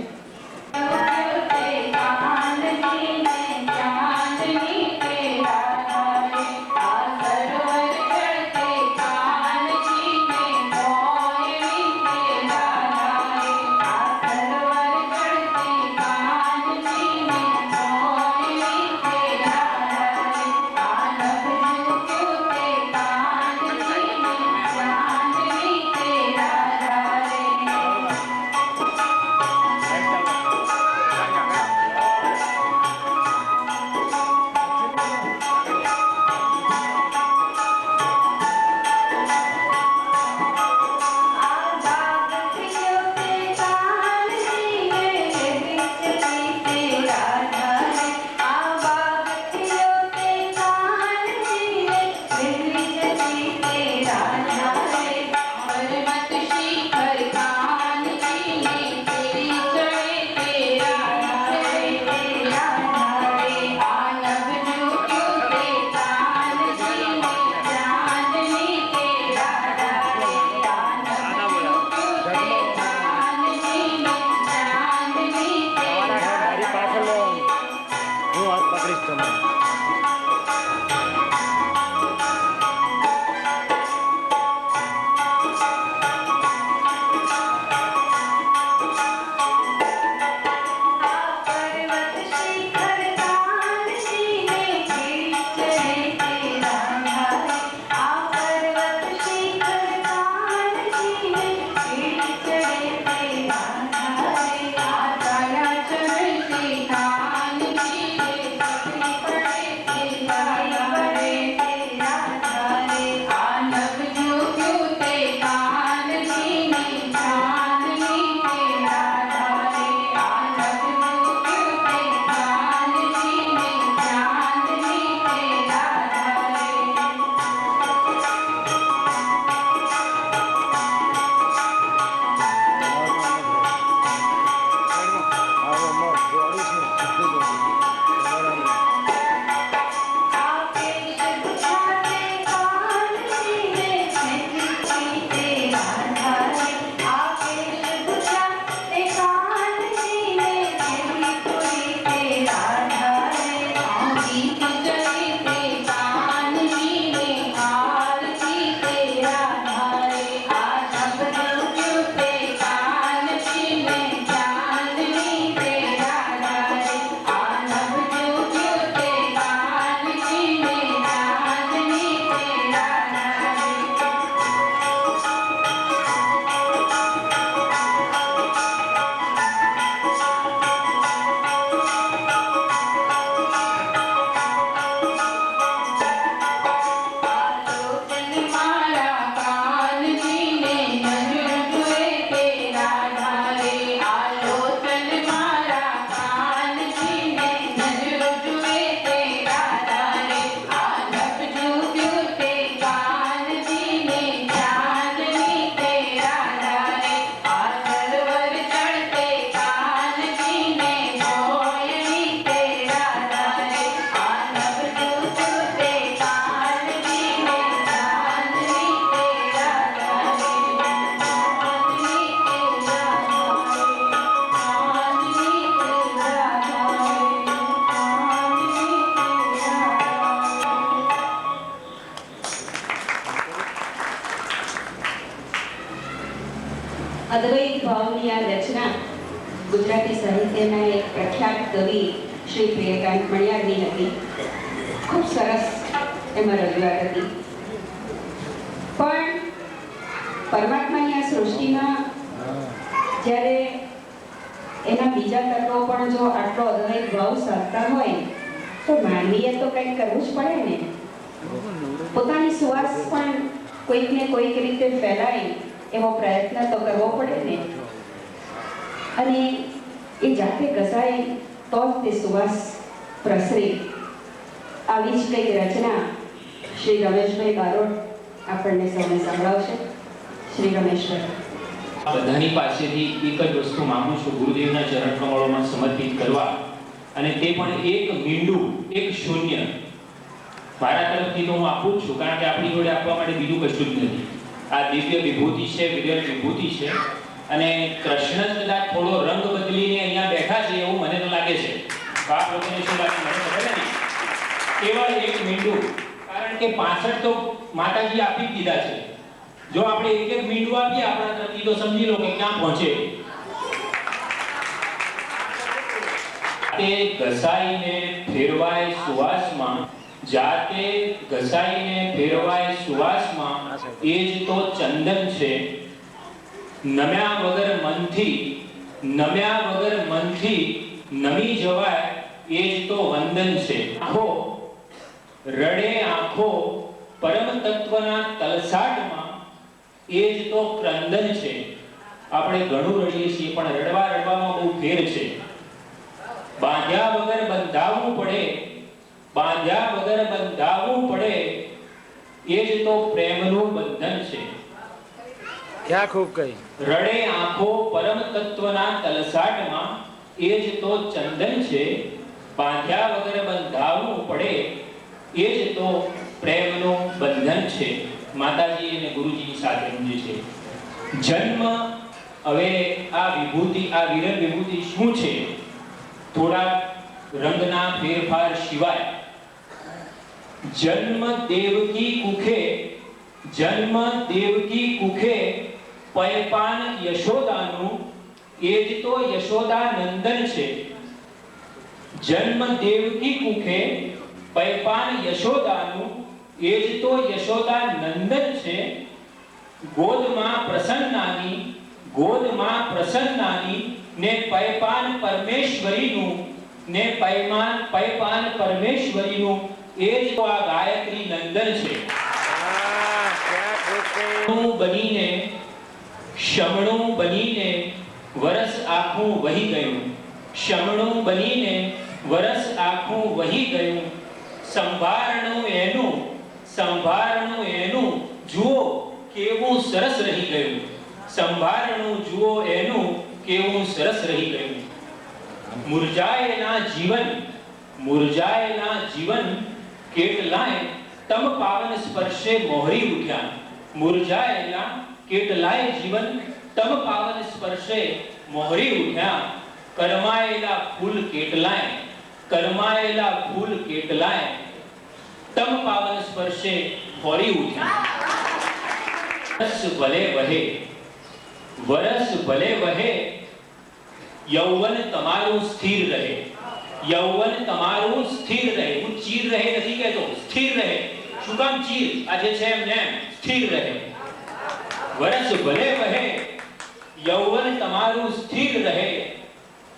અદ્વૈત ભાવની આ રચના ગુજરાતી સાહિત્યના એક પ્રખ્યાત કવિ શ્રી પ્રિયકાંત મણિયારની હતી. ખૂબ સરસ એમાં રજૂઆત હતી. પણ પરમાત્માની આ સૃષ્ટિમાં જ્યારે એના બીજા તત્વો પણ જો આટલો અદ્વૈત ભાવ સાધતા હોય તો માનવીએ તો કંઈક કરવું જ પડે ને. પોતાની સુવાસ પણ કોઈકને કોઈક રીતે ફેલાય એવો પ્રયત્ન તો કરવો પડે ને. અને એ જાતે ઘસાય તો જ તે સુવાસ પ્રસરે. આવી જ કંઈક રચના શ્રી રમેશભાઈ બારોટ આપણને સૌને સંભળાવશે. શ્રી રમેશભાઈ. બધાની પાસેથી એક જ વસ્તુ માંગુ છું, ગુરુદેવના ચરણ કમળોમાં સમર્પિત કરવા, અને તે પણ એક મીંડું, એક શૂન્ય મારા તરફથી તો હું આપું જ છું, કારણ કે આપણી જોડે આપવા માટે બીજું કશું જ નથી. આ દિવ્ય વિભૂતિ છે, વિરલ વિભૂતિ છે, અને કૃષ્ણ જ કદાચ થોડો રંગ બદલીને અહીંયા બેઠા છે એવું મને તો લાગે છે. આપ લોકોને શું લાગે મને ખબર નથી. કેવળ એક મીંડું, કારણ કે 65 તો માતાજી આપી જ દીધા છે. જો આપણે એક એક મીંડું આપીએ આપણા તરફથી તો સમજી લો કે ક્યાં પહોંચે. તે ઘસાઈને ફેરવાય સુવાસમાં, જાતે ઘસાઈને ફેરવાય સુવાસમાં, એ જ તો ચંદન છે. નમ્યા વગર મનથી નમી જવાય, એ જ તો વંદન છે. આંખો રડે, આંખો પરમ તત્વના તલસાટમાં, એ જ તો ક્રંદન છે. આપણે ઘણું રડીએ છીએ પણ રડવામાં બહુ ફેર છે. બાંધ્યા વગર બંધાવવું પડે, એ જ તો પ્રેમનું બંધન છે. ક્યાં ખૂબ કહી. રડે આંખો પરમ તત્વના તલસાટમાં, એ જ તો ચંદન છે. બાંધ્યા વગર બંધાવવું પડે, એ જ તો પ્રેમનું બંધન છે. માતાજી અને ગુરુજીની સાથેનું જે છે જન્મ. હવે આ વિભૂતિ, આ વિરલ વિભૂતિ શું છે? થોડા રંગના ફેરફાર સિવાય જન્મ દેવકી કુખે પયપાન યશોદાનું, એ જ તો યશોદા નંદન છે. જન્મ દેવકી કુખે પયપાન યશોદાનું, એ જ તો યશોદા નંદન છે. ગોદમાં પ્રસન્નાની ને પયપાન પરમેશ્વરીનું, એ જ તો આ ગાયત્રી નંદન છે. શમણું બનીને વરસ આખું વહી ગયું. સંભારણું એનું જુઓ કેવું સરસ રહી ગયું. મુરઝાયેલા જીવન કેટલાય તમ પાવન સ્પર્શે મોહરી ઉઠ્યા. મુરઝાયેલા કેટલાય જીવન તમ પાવન સ્પર્શે મોહરી ઉઠ્યા. કરમાયેલા ફૂલ કેટલાય તમ પાવન સ્પર્શે ફોરી ઉઠ્યા. વરસ ભલે વહે, યૌવન તમારું સ્થિર રહે. હું ચીર રહે નથી કહેતો, સ્થિર રહે. શું કામ ચીર? આ જે છે એમને સ્થિર રહે. વરસ ભલે વહે, યૌવન તમારું સ્થિર રહે.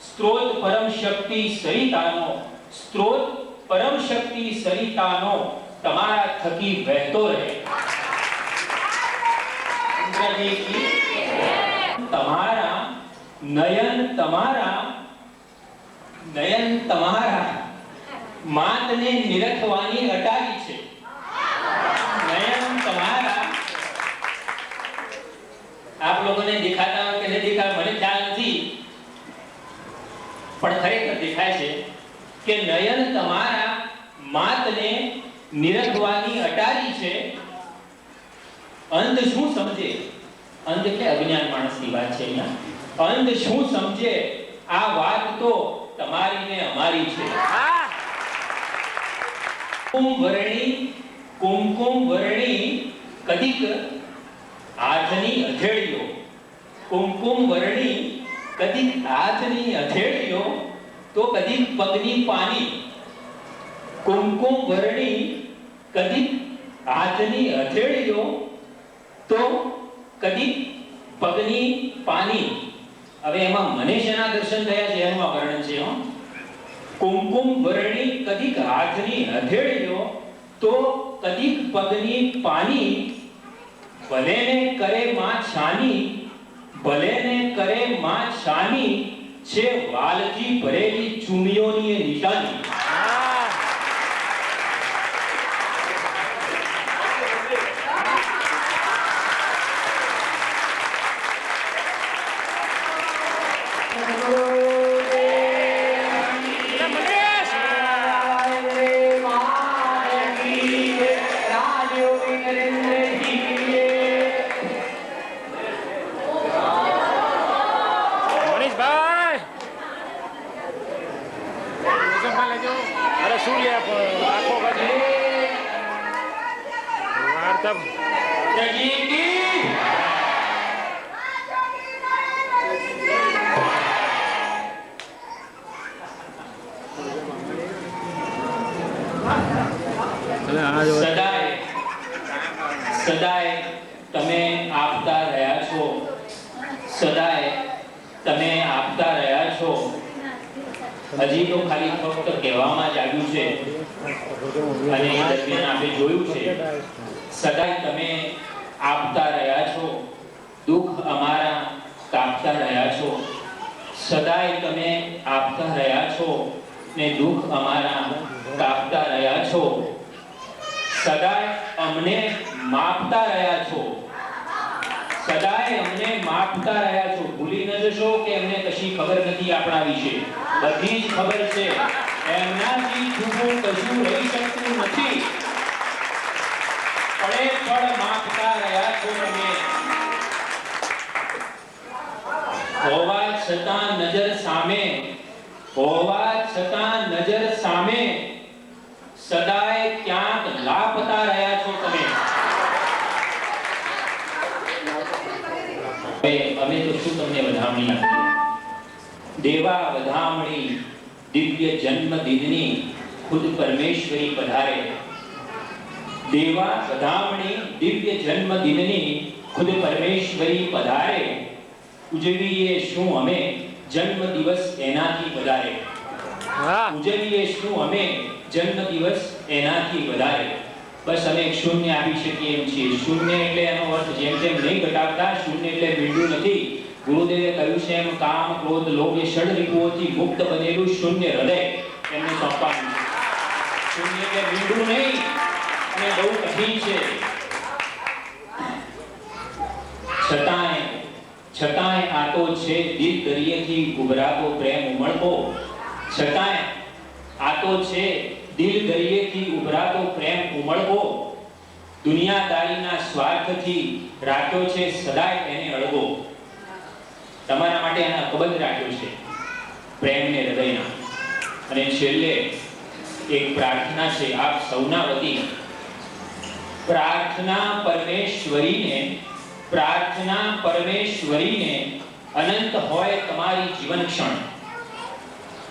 સ્ત્રોત પરમ શક્તિ સરિતાનો તમારા થકી વહેતો રહે. તમારા નયન તમારા માતને નિરખવાની અટારી છે. નયન તમારા આપ લોકોને દેખાતા કે નહીં દેખાતા મને ખ્યાલ નથી, પણ ખરેખર દેખાય છે કે નયન તમારા માતને નિરખવાની અટારી છે. અંધ શું સમજે? અંધ એટલે અજ્ઞાન માણસની વાત છે અહીંયા. અંધ શું સમજે? આ વાત તો તમારી ને અમારી છે. કુમકુમ વર્ણી કદીક હાથની હથેળીઓ. કુમકુમ વર્ણી કદીક હાથની હથેળીઓ, તો કદીક પગની પાની. કુમકુમ વર્ણી કદીક હાથની હથેળીઓ, તો કદીક પગની પાની. હવે એમાં મને શેના દર્શન થયા છે એનું આ વર્ણન છે. કુમકુમ વર્ણી કદીક હાથની હથેળીઓ, તો કદીક પગની પાની. ભલે ને કરે માં છાની, છે વાલથી ભરેલી ચૂમીઓની નિશાની. શું લે આખો વાર્તા સદાય સદાય તમે આપતા રહ્યા છો, સદાય તમે આપતા રહ્યા છો. હજી તો ખાલી ફક્ત કહેવામાં જ આવ્યું છે અને એ દરમિયાન આપણે જોયું છે સદાય તમે આપતા રહ્યા છો, દુઃખ અમારા કાપતા રહ્યા છો. સદાય તમે આપતા રહ્યા છો ને દુઃખ અમારા કાપતા રહ્યા છો. સદાય અમને માપતા રહ્યા છો, સદાય અમને માપતા રહ્યા છો. ભૂલી ન જશો કે એમને કશી ખબર નથી આપણા વિશે, બધી જ ખબર છે. એમનાથી છૂટું કશું રહી શકતું નથી. પડે પળ માપતા રહ્યા છો તમે. હોવા છતાં નજર સામે, હોવા છતાં નજર સામે સદાય ક્યાંક લાપતા રહ્યા છો તમે. અમે તો શું તમને વધામણી આપીએ? દેવા વધામણી દિવ્ય જન્મ દિનની ખુદ પરમેશ્વરી પધારે. દેવા વધામણી દિવ્ય જન્મ દિનની ખુદ પરમેશ્વરી પધારે. ઉજવીએ શું અમે જન્મ દિવસ એનાથી વધારે. ઉજવીએ શું અમે જન્મ દિવસ એનાથી વધારે. બસ અમે એક શૂન્ય આપી શકીએ એમ છીએ. શૂન્ય એટલે એનો અર્થ જેમ જેમ નહીં ઘટાડતા. શૂન્ય એટલે મીંડું નથી. ગુરુદેવે કહ્યું છે એમ કામ ક્રોધ લોભ એ ષડ રિપુઓથી મુક્ત બનેલું શૂન્ય હૃદય એમને સોંપવાનું છે. શૂન્ય એટલે મીંડું નહીં અને બહુ કઠિન છે. છતાંય આ તો છે દિલ દરિયેથી ઉભરાતો પ્રેમ ઉમળકો. છતાંય આ તો છે દિલ દરિયેથી ઉભરાતો પ્રેમ ઉમળકો. દુનિયાદારીના સ્વાર્થથી રાખ્યો છે સદાય એને અળગો. તમારા માટે આના કબંધ રાખ્યો છે પ્રેમને હૃદયના. અને છેલ્લે એક પ્રાર્થના છે આપ સૌના વતી. પ્રાર્થના પરમેશ્વરીને અનંત હોય તમારી જીવન ક્ષણ.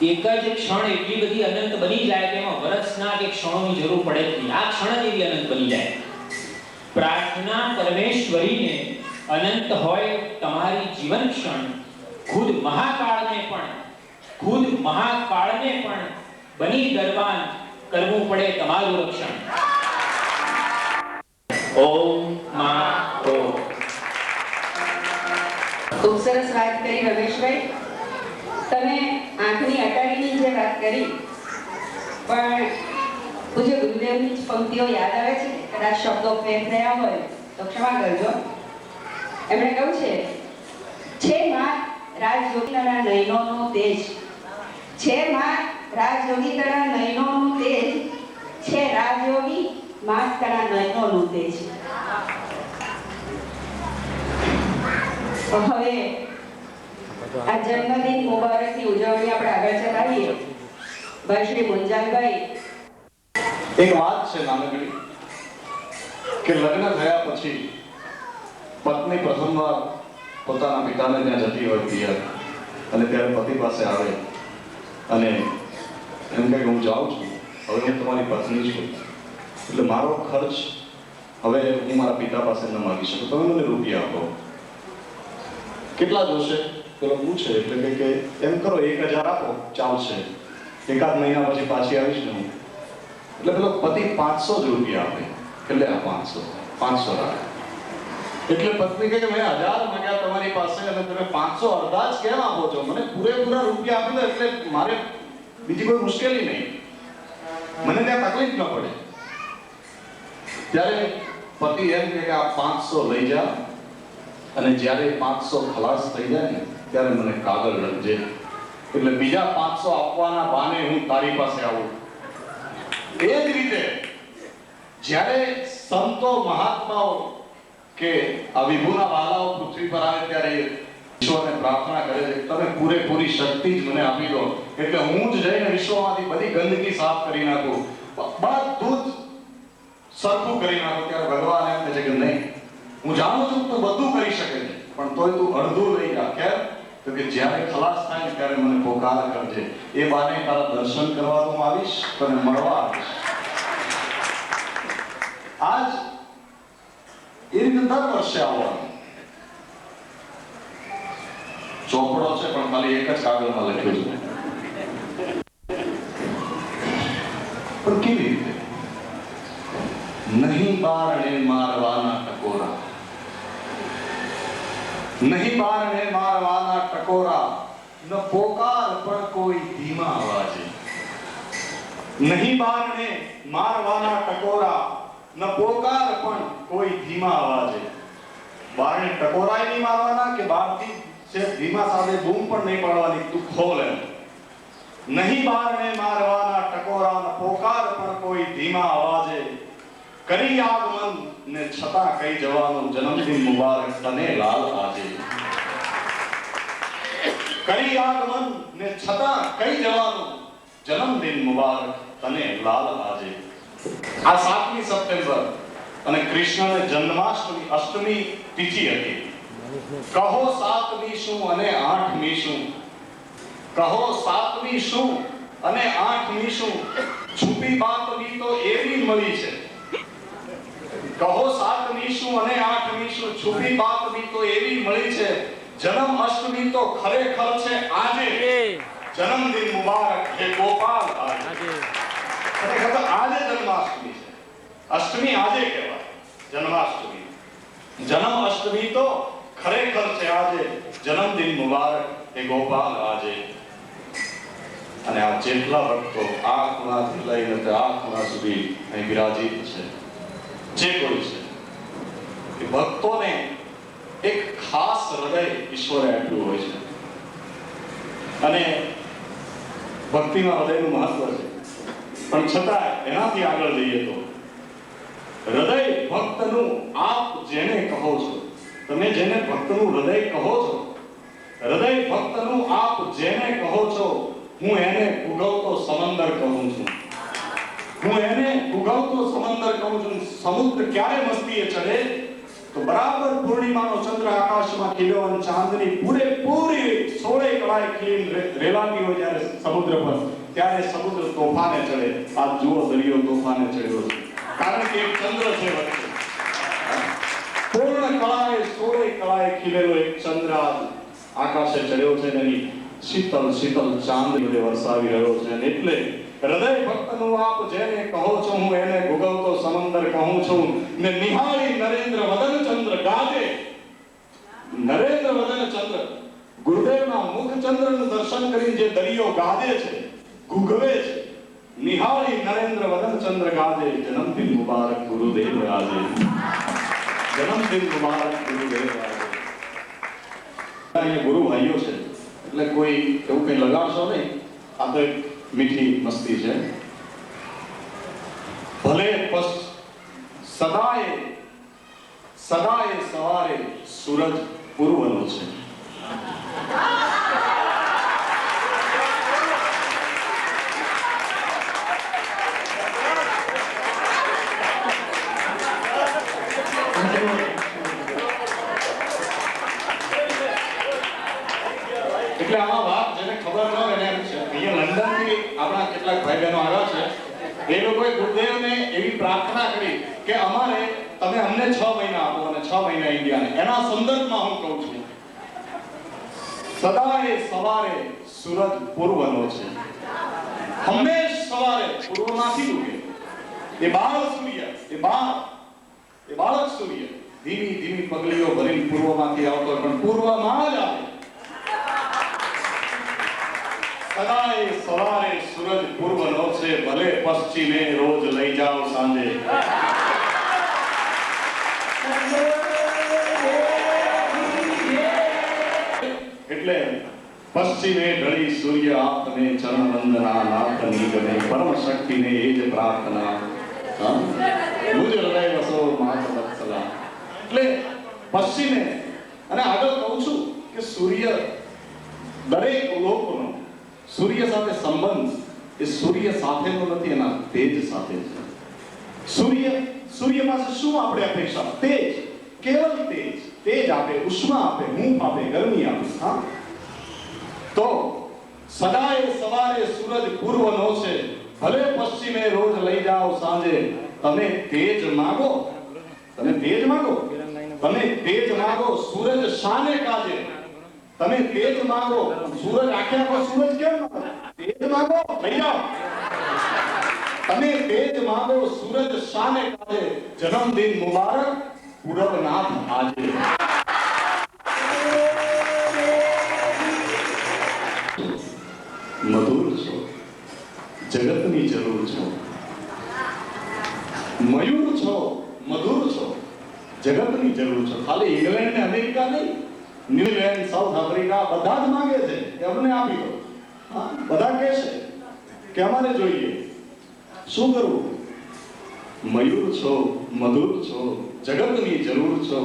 એક જ ક્ષણ એટલી બધી અનંત બની જાય કે એમાં વર્ષના કે ક્ષણોની જરૂર પડે જ નહીં. આ ક્ષણ જ એવી અનંત બની જાય. પ્રાર્થના પરમેશ્વરીને અનંત હોય તમારી જીવન ક્ષણ. ખુદ મહાકાળને પણ બની દરબાન કરવું પડે તમારું રક્ષણ. ઓમ મા ઓમ. ખૂબ સરસ વાત કરી રમેશભાઈ. તમે આંખની અટારીની જે વાત કરી, પણ પૂજ્ય ગુરુદેવની જ પંક્તિઓ યાદ આવે છે. કદાચ શબ્દો ફેર થયા હોય તો ક્ષમા કરજો. એમણે કહ્યું છે માં રાજયોગીના નયનોનો તેજ, છે માં રાજયોગીના નયનોનું તેજ, છે રાજયોગી માસ્કના નયનોનું તેજ. હવે આ જન્મદિન મુબારકની ઉજવણી આપણે આગળ ચલાવીએ. ભાઈ શ્રી મુંજાલભાઈ. એક વાત છે નાનકડી કે લગ્ન થયા પછી પત્ની પ્રથમવાર પોતાના પિતાને ત્યાં જતી હોય પિયર, અને ત્યારે પતિ પાસે આવે અને એમ કહે હું જાઉં છું, હવે હું તમારી પત્ની છું, એટલે મારો ખર્ચ હવે હું મારા પિતા પાસે ન માગી શકું, તમે મને રૂપિયા આપો. કેટલા જોશે પેલો પૂછે, એટલે કે એમ કરો 1000 આપો ચાલશે, એકાદ મહિના પછી પાછી આવીશ ને હું. એટલે પેલો પતિ 500 જ રૂપિયા આપે. એટલે આ 500 રાખે. એટલે પત્ની કહે કે મેં 1000 માંગ્યા તમારી પાસે અને તમે 500 અડધા જ કેમ આપો છો? મને પૂરેપૂરા રૂપિયા આપી દો એટલે મારે બીજી કોઈ મુશ્કેલી નહીં, મને ત્યાં તકલીફ ન પડે. ત્યારે પતિ એમ કહે કે આ 500 લઈ જા અને જ્યારે 500 ખલાસ થઈ જાય ને ત્યારે મને કાગળ લખજે, એટલે બીજા 500 આપવાના બહાને હું તારી પાસે આવું. એ જ રીતે જ્યારે સંતો મહાત્માઓ કે આ વિભુના વાલાઓ પૃથ્વી પર આવે ત્યારે ઈશ્વરને પ્રાર્થના કરે છે કે તમે પૂરેપૂરી શક્તિ જ મને આપી દો, એટલે હું જ જઈને વિશ્વમાંથી બધી ગંદકી સાફ કરી નાખું, બધું જ સરખું કરી નાખું. ત્યારે ભગવાન એમ કહે છે કે નહીં, હું જાણું છું તું બધું કરી શકે છે, પણ તોય તું અડધું લઈ જા. કેમ? તો કે જ્યારે ખલાસ થાય ને ત્યારે મને પોકાર કરજે, એ બાને તારા દર્શન કરવા હું આવીશ, તને મળવા આવીશ. આજ એ રીતે દર વર્ષે આવવાનું. ચોપડો છે પણ ખાલી એક જ કાગળમાં લખ્યું છે. પણ કેવી રીતે? નહીં બારણે મારવાના ટકોરા, નહીં બારણે મારવાના ટકોરા, ન પોકાર પણ કોઈ ધીમા અવાજે. નહીં બારણે મારવાના ટકોરા, ન પોકાર પણ કોઈ ધીમા અવાજે. બારણે ટકોરાય નહીં મારવાના કે બહારથી છે ધીમા સાથે બૂમ પણ નહીં પાડવાની, તું ખોલ એમ. નહીં બારણે મારવાના ટકોરા, ન પોકાર પણ કોઈ ધીમા અવાજે. કરી આગમન ને છતાં કઈ જવાનું, જન્મદિન મુબારક તને લાલ આજે. કરી આગમન ને છતાં કઈ જવાનું, જન્મદિન મુબારક તને લાલ આજે. આ 7મી સપ્ટેમ્બર અને કૃષ્ણને જન્માષ્ટમી અષ્ટમી તિથિ હતી. કહો 7મી શું અને 8મી શું, કહો 7મી શું અને 8મી શું, છુપી બાતમી તો એવી મળી છે. કહો 7મી શું અને 8મી શું, છુપી બાતમી તો એવી મળી છે. જન્મ અષ્ટમી તો ખરેખર છે આજે, જન્મદિન મુબારક હે ગોપાલ આજે. ખરેખર તો આજે જન્માષ્ટમી છે, અષ્ટમી આજે કહેવાય જન્માષ્ટમી. જન્મ અષ્ટમી તો ખરેખર છે આજે, જન્મદિન મુબારક હે ગોપાલ આજે. અને આ જેટલા ભક્તો આ ખૂણાથી લઈને આ ખૂણા સુધી અહીં વિરાજિત છે, જે કોઈ છે એ ભક્તોને એક ખાસ હૃદય ઈશ્વરે આપ્યું હોય છે. અને ભક્તિમાં હૃદયનું મહત્વ છે, પણ છતાં એનાથી આગળ જઈએ તો હૃદય ભક્તનું આપ જેને કહો છો, તમે જેને ભક્તનું હૃદય કહો છો, હૃદય ભક્તનું આપ જેને કહો છો, હું એને ઉગવતો સમંદર કહું છું. હું એને ઉગવતો સમંદર કહું છું. સમુદ્ર ક્યારે મસ્તીએ ચડે? તો બરાબર પૂર્ણિમાનો ચંદ્ર આકાશમાં ખીલ્યો અને ચાંદની પૂરેપૂરી 16 કળાએ ખીલીને રેલાતી હોય જ્યારે સમુદ્ર પર, ત્યારે સમુદ્ર તોફાને ચડે. આ જુઓ દરિયો તોફાને ચડ્યો છે, કારણ કે એક ચંદ્ર છે વચ્ચે. પૂર્ણ કળાએ 16 કળાએ ખીલેલો એક ચંદ્ર આકાશે ચડ્યો છે, એની શીતલ શીતલ ચાંદની વરસાવી રહ્યો છે. એટલે હૃદય ભક્તનું આપ જેને કહો છો, હું એને ભૂગવતો સમંદર કહું છું. ને નિહાળી નરેન્દ્ર વદન ચંદ્ર ગાજે. નરેન્દ્ર વદન ચંદ્ર, ગુરુદેવના મુખ ચંદ્રનું દર્શન કરી જે દરિયો ગાજે છે, ગુગવે છે. નિહાળી નરેન્દ્ર વદન ચંદ્ર ગાજે, જન્મદિન મુબારક ગુરુદેવ રાજે. જન્મદિન મુબારક ગુરુદેવ રાજે. અહીંયા ગુરુ ભાઈઓ છે એટલે કોઈ એવું કઈ લગાડશો નહીં, આ તો એક મીઠી મસ્તી છે. ભલે સદાય સદાય સવારે સૂરજ પૂર્વનો છે. એટલે આમાં વાત જેને ખબર ન હોય એને છે. અહીંયા લંડનથી આપણા કેટલાક ભાઈ બહેનો આવ્યા છે, એ લોકોએ ગુરુદેવને એવી પ્રાર્થના કરી કે અમારે તમે અમને 6 મહિના આપો અને 6 મહિના ઇન્ડિયાને. એના સંદર્ભમાં હું કહું છું, સદાય સવારે સૂરજ પૂર્વનો છે. હંમેશ સવારે પૂર્વમાંથી ઉગે. એ બાળક સૂર્ય, એ બાળક સૂર્ય ધીમી ધીમી પગલીઓ ભરીને પૂર્વમાંથી આવતો, પણ પૂર્વમાં જ આવે. સદાય સવારે સૂરજ પૂર્વનો છે, ભલે પશ્ચિમે રોજ લઈ જાઓ સાંજે. એટલે પશ્ચિમે ઢળી સૂર્ય આપને ચરણ વંદના, નાથની ગમે પરમ શક્તિને એ જ પ્રાર્થના. મુજ હૃદય વસો માત વત્સલા. એટલે પશ્ચિમે, અને આગળ કહું છું કે સૂર્ય દરેક લોકનો સૂર્ય સાથે સંબંધ એ સૂર્ય સાથેનો નથી, એના તેજ સાથે છે. સૂર્ય પાસે શું આપણે અપેક્ષા? તેજ, કેવલ તેજ. તેજ આપે, ઉષ્મા આપે, હૂંફ આપે, ગરમી આપે. હા, તો સદાય સવારે સૂરજ પૂર્વનો છે, ભલે પશ્ચિમે રોજ લઈ જાઓ સાંજે. તમે તેજ માંગો, તમે તેજ માંગો, તમે તેજ માંગો, સૂરજ શાને કાજે. તમે તેજ માંગો, સૂરજ આખે આખો સૂરજ કેમ માંગો? તેજ માંગો, લઈ જાઓ. તમે તેજ માંગો, સૂરજ શાને કાજે. જન્મદિન મુબારક પૂરબનાથ આજે. મધુર છો, જગતની જરૂર છો. મયુર છો, મધુર છો, જગતની જરૂર છો. ખાલી ઇંગ્લેન્ડ ને અમેરિકા નહીં, ન્યુઝીલેન્ડ, સાઉથ આફ્રિકા બધા જ માંગે છે કે અમને આપી દો. હા, બધા કહે છે કે અમારે જોઈએ. શું કરવું? મયુર છો, મધુર છો, જગતની જરૂર છો.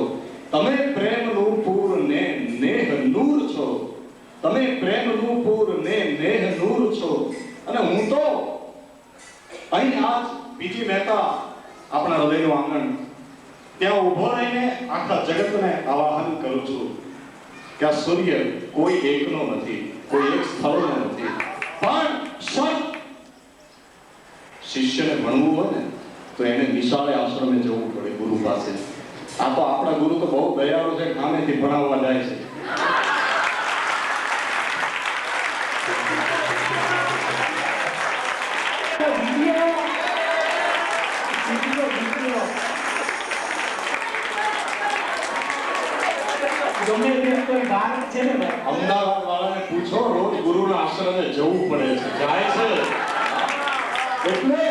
તમે પ્રેમનું પૂર ને નેહ નૂર છો. તમે પ્રેમનું પૂર ને નેહ નૂર છો. અને હું તો અહીં આજ બીજી મહેતા આપણા હૃદયનું આંગણ ત્યાં ઊભો રહીને આખા જગતને આવાહન કરું છું કે આ સૂર્ય કોઈ એકનો નથી, કોઈ એક સ્થળનો નથી, પણ શિષ્યને ભણવું હોય ને તો એને નિશાળે આશ્રમે જવું પડે, ગુરુ પાસે. આ તો આપણા ગુરુ તો બહુ દયાળુ છે, ગામેથી ભણાવવા જાય છે. અમદાવાદ વાળાને પૂછો, રોજ ગુરુના આશ્રમે જવું પડે છે, જાય છે. એટલે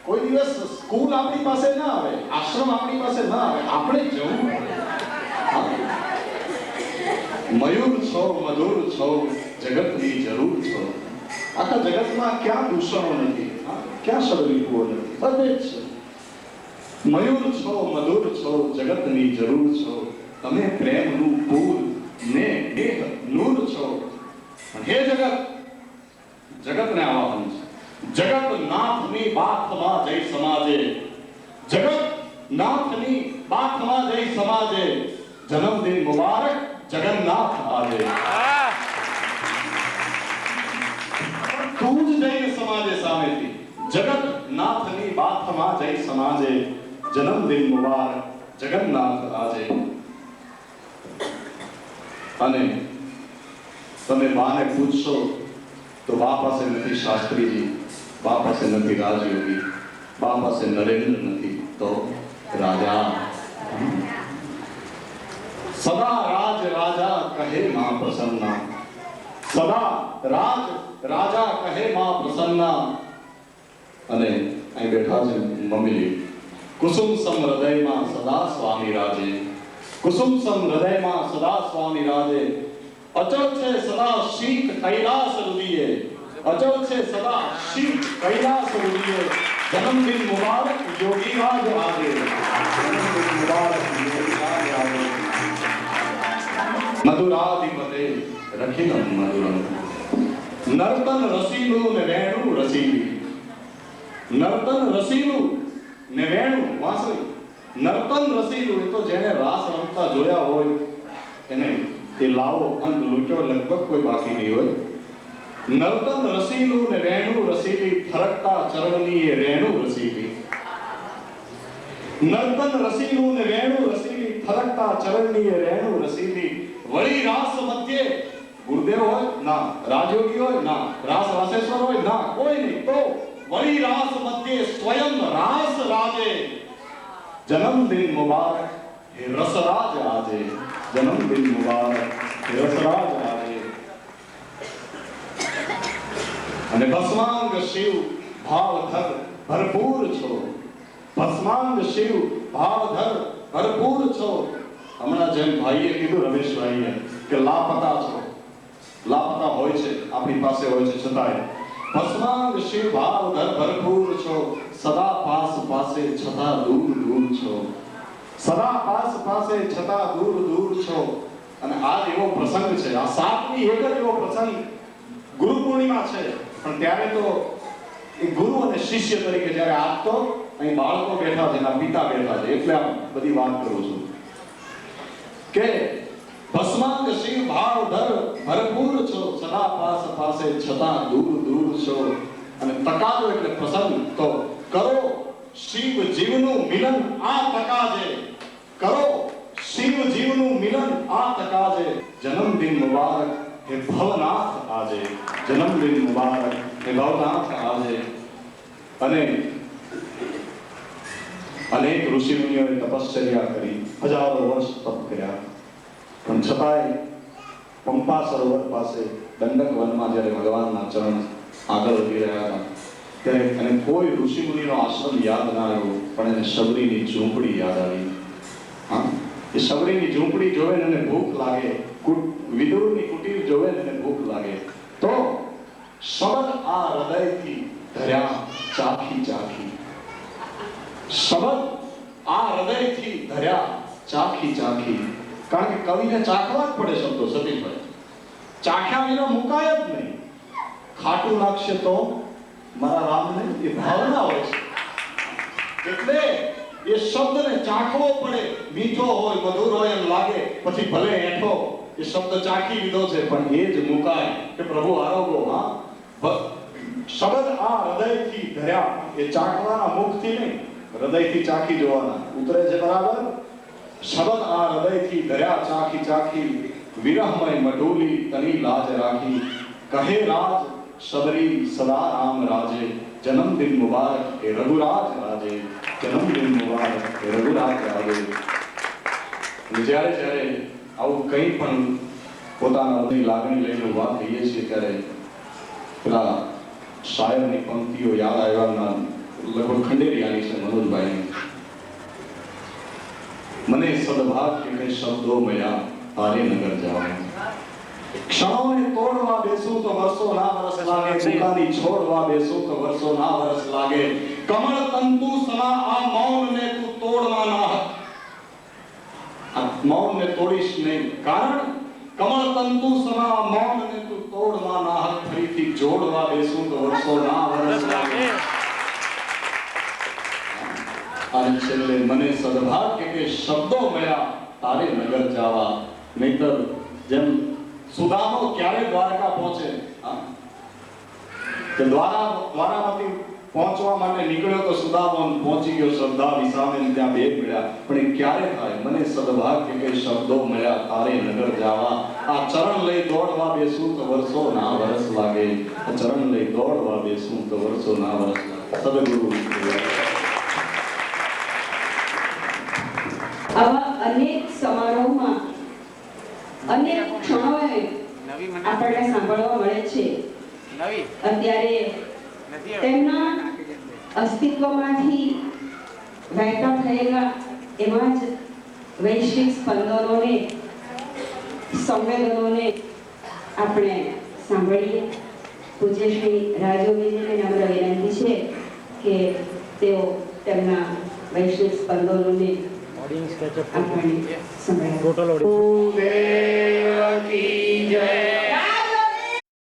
કોઈ દિવસ સ્કૂલ આપણી પાસે ના આવે, આશ્રમ આપણી પાસે ના આવે, આપણે જવું પડે. મયુર છો, મધુર છો, જગતની જરૂર છો. આખા જગતમાં ક્યાં દૂષણો નથી, ક્યાં સદરીપુઓ નથી, બધે જ છે. મયુર છો, મધુર છો, જગતની જરૂર છો. તમે પ્રેમનું પૂર ને નેહ નૂર છો. હે જગત, જગતને આવાહન છે. જગત નાથની બાથમાં જઈ સમાજે. જગત નાથની બાથમાં જઈ સમાજે. જન્મદિન મુબારક જગન્નાથ આજે. તું જ જઈને સમાજે સામેથી. જગત નાથની બાથમાં જઈ સમાજે. જન્મદિન મુબારક જગન્નાથ આજે. અને તમે બાને પૂછશો તો બા પાસે નથી શાસ્ત્રીજી, બા પાસે નથી રાજયોગી, બા પાસે નરેન્દ્ર નથી, તો રાજા. સદા રાજ રાજા કહે માં પ્રસન્ના. સદા રાજ રાજા કહે માં પ્રસન્ના. અને અહીં બેઠા છે મમ્મી. કુસુમ સમ હૃદયમાં સદા સ્વામી રાજે. કુસુમ સમ હૃદયમાં સદા સ્વામી રાજે. અચળ છે સદા શીત કૈલાસ રુદિયે. અચળ છે સદા શીત કૈલાસ રુદિયે. જન્મદિન મુબારક યોગી રાજ આજે. જન્મદિન મુબારક યોગી રાજ આજે. મધુરાધિપતે રખિલમ મધુરમ. નર્તન રસીલું ને વેણું રસીલી. નર્તન રસીલું ને વેણું વાંસળી. નર્તન રસીલું એ તો જેને રાસ રમતા જોયા હોય એને તે લાવો અંત લૂંટ્યો લગભગ કોઈ બાકી નહીં હોય. નર્તન રસીલું ને વેણું રસીલી. થરકતા ચરણની એ રેણું રસીલી. નર્તન રસીલું ને વેણું રસીલી. થરકતા ચરણની એ રેણું રસીલી. વળી રાસ મધ્યે ગુરુદેવ હોય ના, રાજયોગી હોય ના, રાસ રાસેશ્વર હોય ના, કોઈ નહીં. તો વળી રાસ મધ્યે સ્વયં રાસ રાજે. જન્મદિન મુબારક હે રસરાજ આજે. જન્મદિન મુબારક હે રસરાજ આજે. અને ભસ્માંગ શિવ ભાવધર ભરપૂર છો. ભસ્માંગ શિવ ભાવધર ભરપૂર છો. હમણાં જેમ ભાઈએ કીધું, રમેશભાઈએ, કે લાપતા છો. લાપતા હોય છે, આપણી પાસે હોય છે છતાંય. ભસ્માંગ શિવ ભાવધર ભરપૂર છો. સદા પાસ પાસે છતાં દૂર દૂર છો. સદા પાસ પાસે છતાં દૂર દૂર છો. અને આજ એવો પ્રસંગ છે, આ 7મી એક જ એવો પ્રસંગ ગુરુ પૂર્ણિમા છે, પણ ત્યારે તો એ ગુરુ અને શિષ્ય તરીકે જ્યારે આજ તો અહીં બાળકો બેઠા છે, એના પિતા બેઠા છે, એટલે આ બધી વાત કરું છું કે ભસ્માંગ શિવ ભાવ ધર ભરપૂર છો, સદા પાસ પાસે છતાં દૂર દૂર છો, અને તકાજો એટલે પ્રસંગ, તો કરો શિવ જીવનું મિલન આ તકાજે, કરો શિવ જીવનું મિલન આ તકાજે, જન્મદિન મુબારક હે ભવનાથ આજે, જન્મદિન મુબારક હે ભવનાથ આજે. અને અનેક ઋષિ મુનિઓએ તપશ્ચર્યા કરી, હજારો વર્ષ તપ કર્યા, પણ છતાંય પંપા સરોવર પાસે દંડક વનમાં જ્યારે ભગવાનના ચરણ આગળ વધી રહ્યા હતા ત્યારે એને કોઈ ઋષિ મુનિનો આશ્રમ યાદ ના આવ્યો, પણ એને શબરીની ઝૂંપડી યાદ આવી. હા, એ શબરીની ઝૂંપડી જોવે ને એને ભૂખ લાગે, વિદુરની કુટીર જોવે ને એને ભૂખ લાગે, તો શબ્દ આ હૃદયથી ધર્યા ચાખી ચાખી, શબ્દ આ હૃદયથી ધર્યા ચાખી ચાખી. કારણ કે કવિને ચાખવા જ પડે શબ્દો, સતીભાઈ, ચાખ્યા વિના મુકાય જ નહીં. ખાટું લાગશે તો મારા રામને એ ભાવના હોય છે, એટલે એ શબ્દને ચાખવો પડે. મીઠો હોય, મધુર હોય એમ લાગે, પછી ભલે એઠો એ શબ્દ ચાખી લીધો છે, પણ એ જ મુકાય કે પ્રભુ આરોગો. હા, શબ્દ આ હૃદયથી ધર્યા, એ ચાખવાના મુખથી નહીં, હૃદયથી ચાખી જોવાના. ઉતરે છે બરાબર? શબ્દ આ હૃદયથી ધર્યા ચાખી ચાખી, વિરહમય મઢુલી તની લાજ રાખી, કહે રાજ શબરી સદા રામ રાજે, જન્મદિન મુબારક એ રઘુરાજ રાજે, જન્મદિન મુબારક એ રઘુરાજ રાજે. જ્યારે જ્યારે આવું કંઈ પણ પોતાના લાગણી લઈને વાત કહીએ છીએ ત્યારે પેલા શાયરની પંક્તિઓ યાદ આવ્યા. લગભગ ખંડેરિયાની છે, મનોજભાઈની. મને સદભાગ્ય કે શબ્દો મળ્યા તારે નગર જવા, ક્ષણોને તોડવા બેસું તો વર્ષો ના વરસ લાગે, મુકાની છોડવા બેસું તો વર્ષો ના વરસ લાગે, કમળ તંતુ સમા આ મૌનને તું તોડવા ના હક. આ મૌનને તોડીશ નહીં, કારણ કમળ તંતુ સમા આ મૌનને તું તોડવા ના હક, ફરીથી જોડવા બેસું તો વર્ષો ના વરસ લાગે. અને છેલ્લે મને સદભાગ્ય કે શબ્દો મળ્યા તારે નગર જવા, નહીતર જેમ સુદામો ક્યારે દ્વારકા પહોંચે, કે દ્વારામાંથી પહોંચવા માટે નીકળ્યો તો સુદામો પહોંચી ગયો, શ્રદ્ધા વિસામે ત્યાં બે મળ્યા, પણ એ ક્યારે થાય? મને સદભાગ્ય કે શબ્દો મળ્યા તારે નગર જવા, આ ચરણ લઈ દોડવા બેસું તો વર્ષો ના વરસ લાગે, આ ચરણ લઈ દોડવા બેસું તો વર્ષો ના વરસ લાગે. સદગુરુ આવા અનેક સમારોહમાં અનેક ક્ષણોએ આપણને સાંભળવા મળે છે. અત્યારે તેમના અસ્તિત્વમાંથી વહેતા થયેલા એવા જ વૈશ્વિક સ્પંદનોને, સંવેદનોને આપણે સાંભળીએ. પૂજ્ય શ્રી રાજયોગીજીને નમ્ર વિનંતી છે કે તેઓ તેમના વૈશ્વિક સ્પંદનોને આપણને સંભળાવે.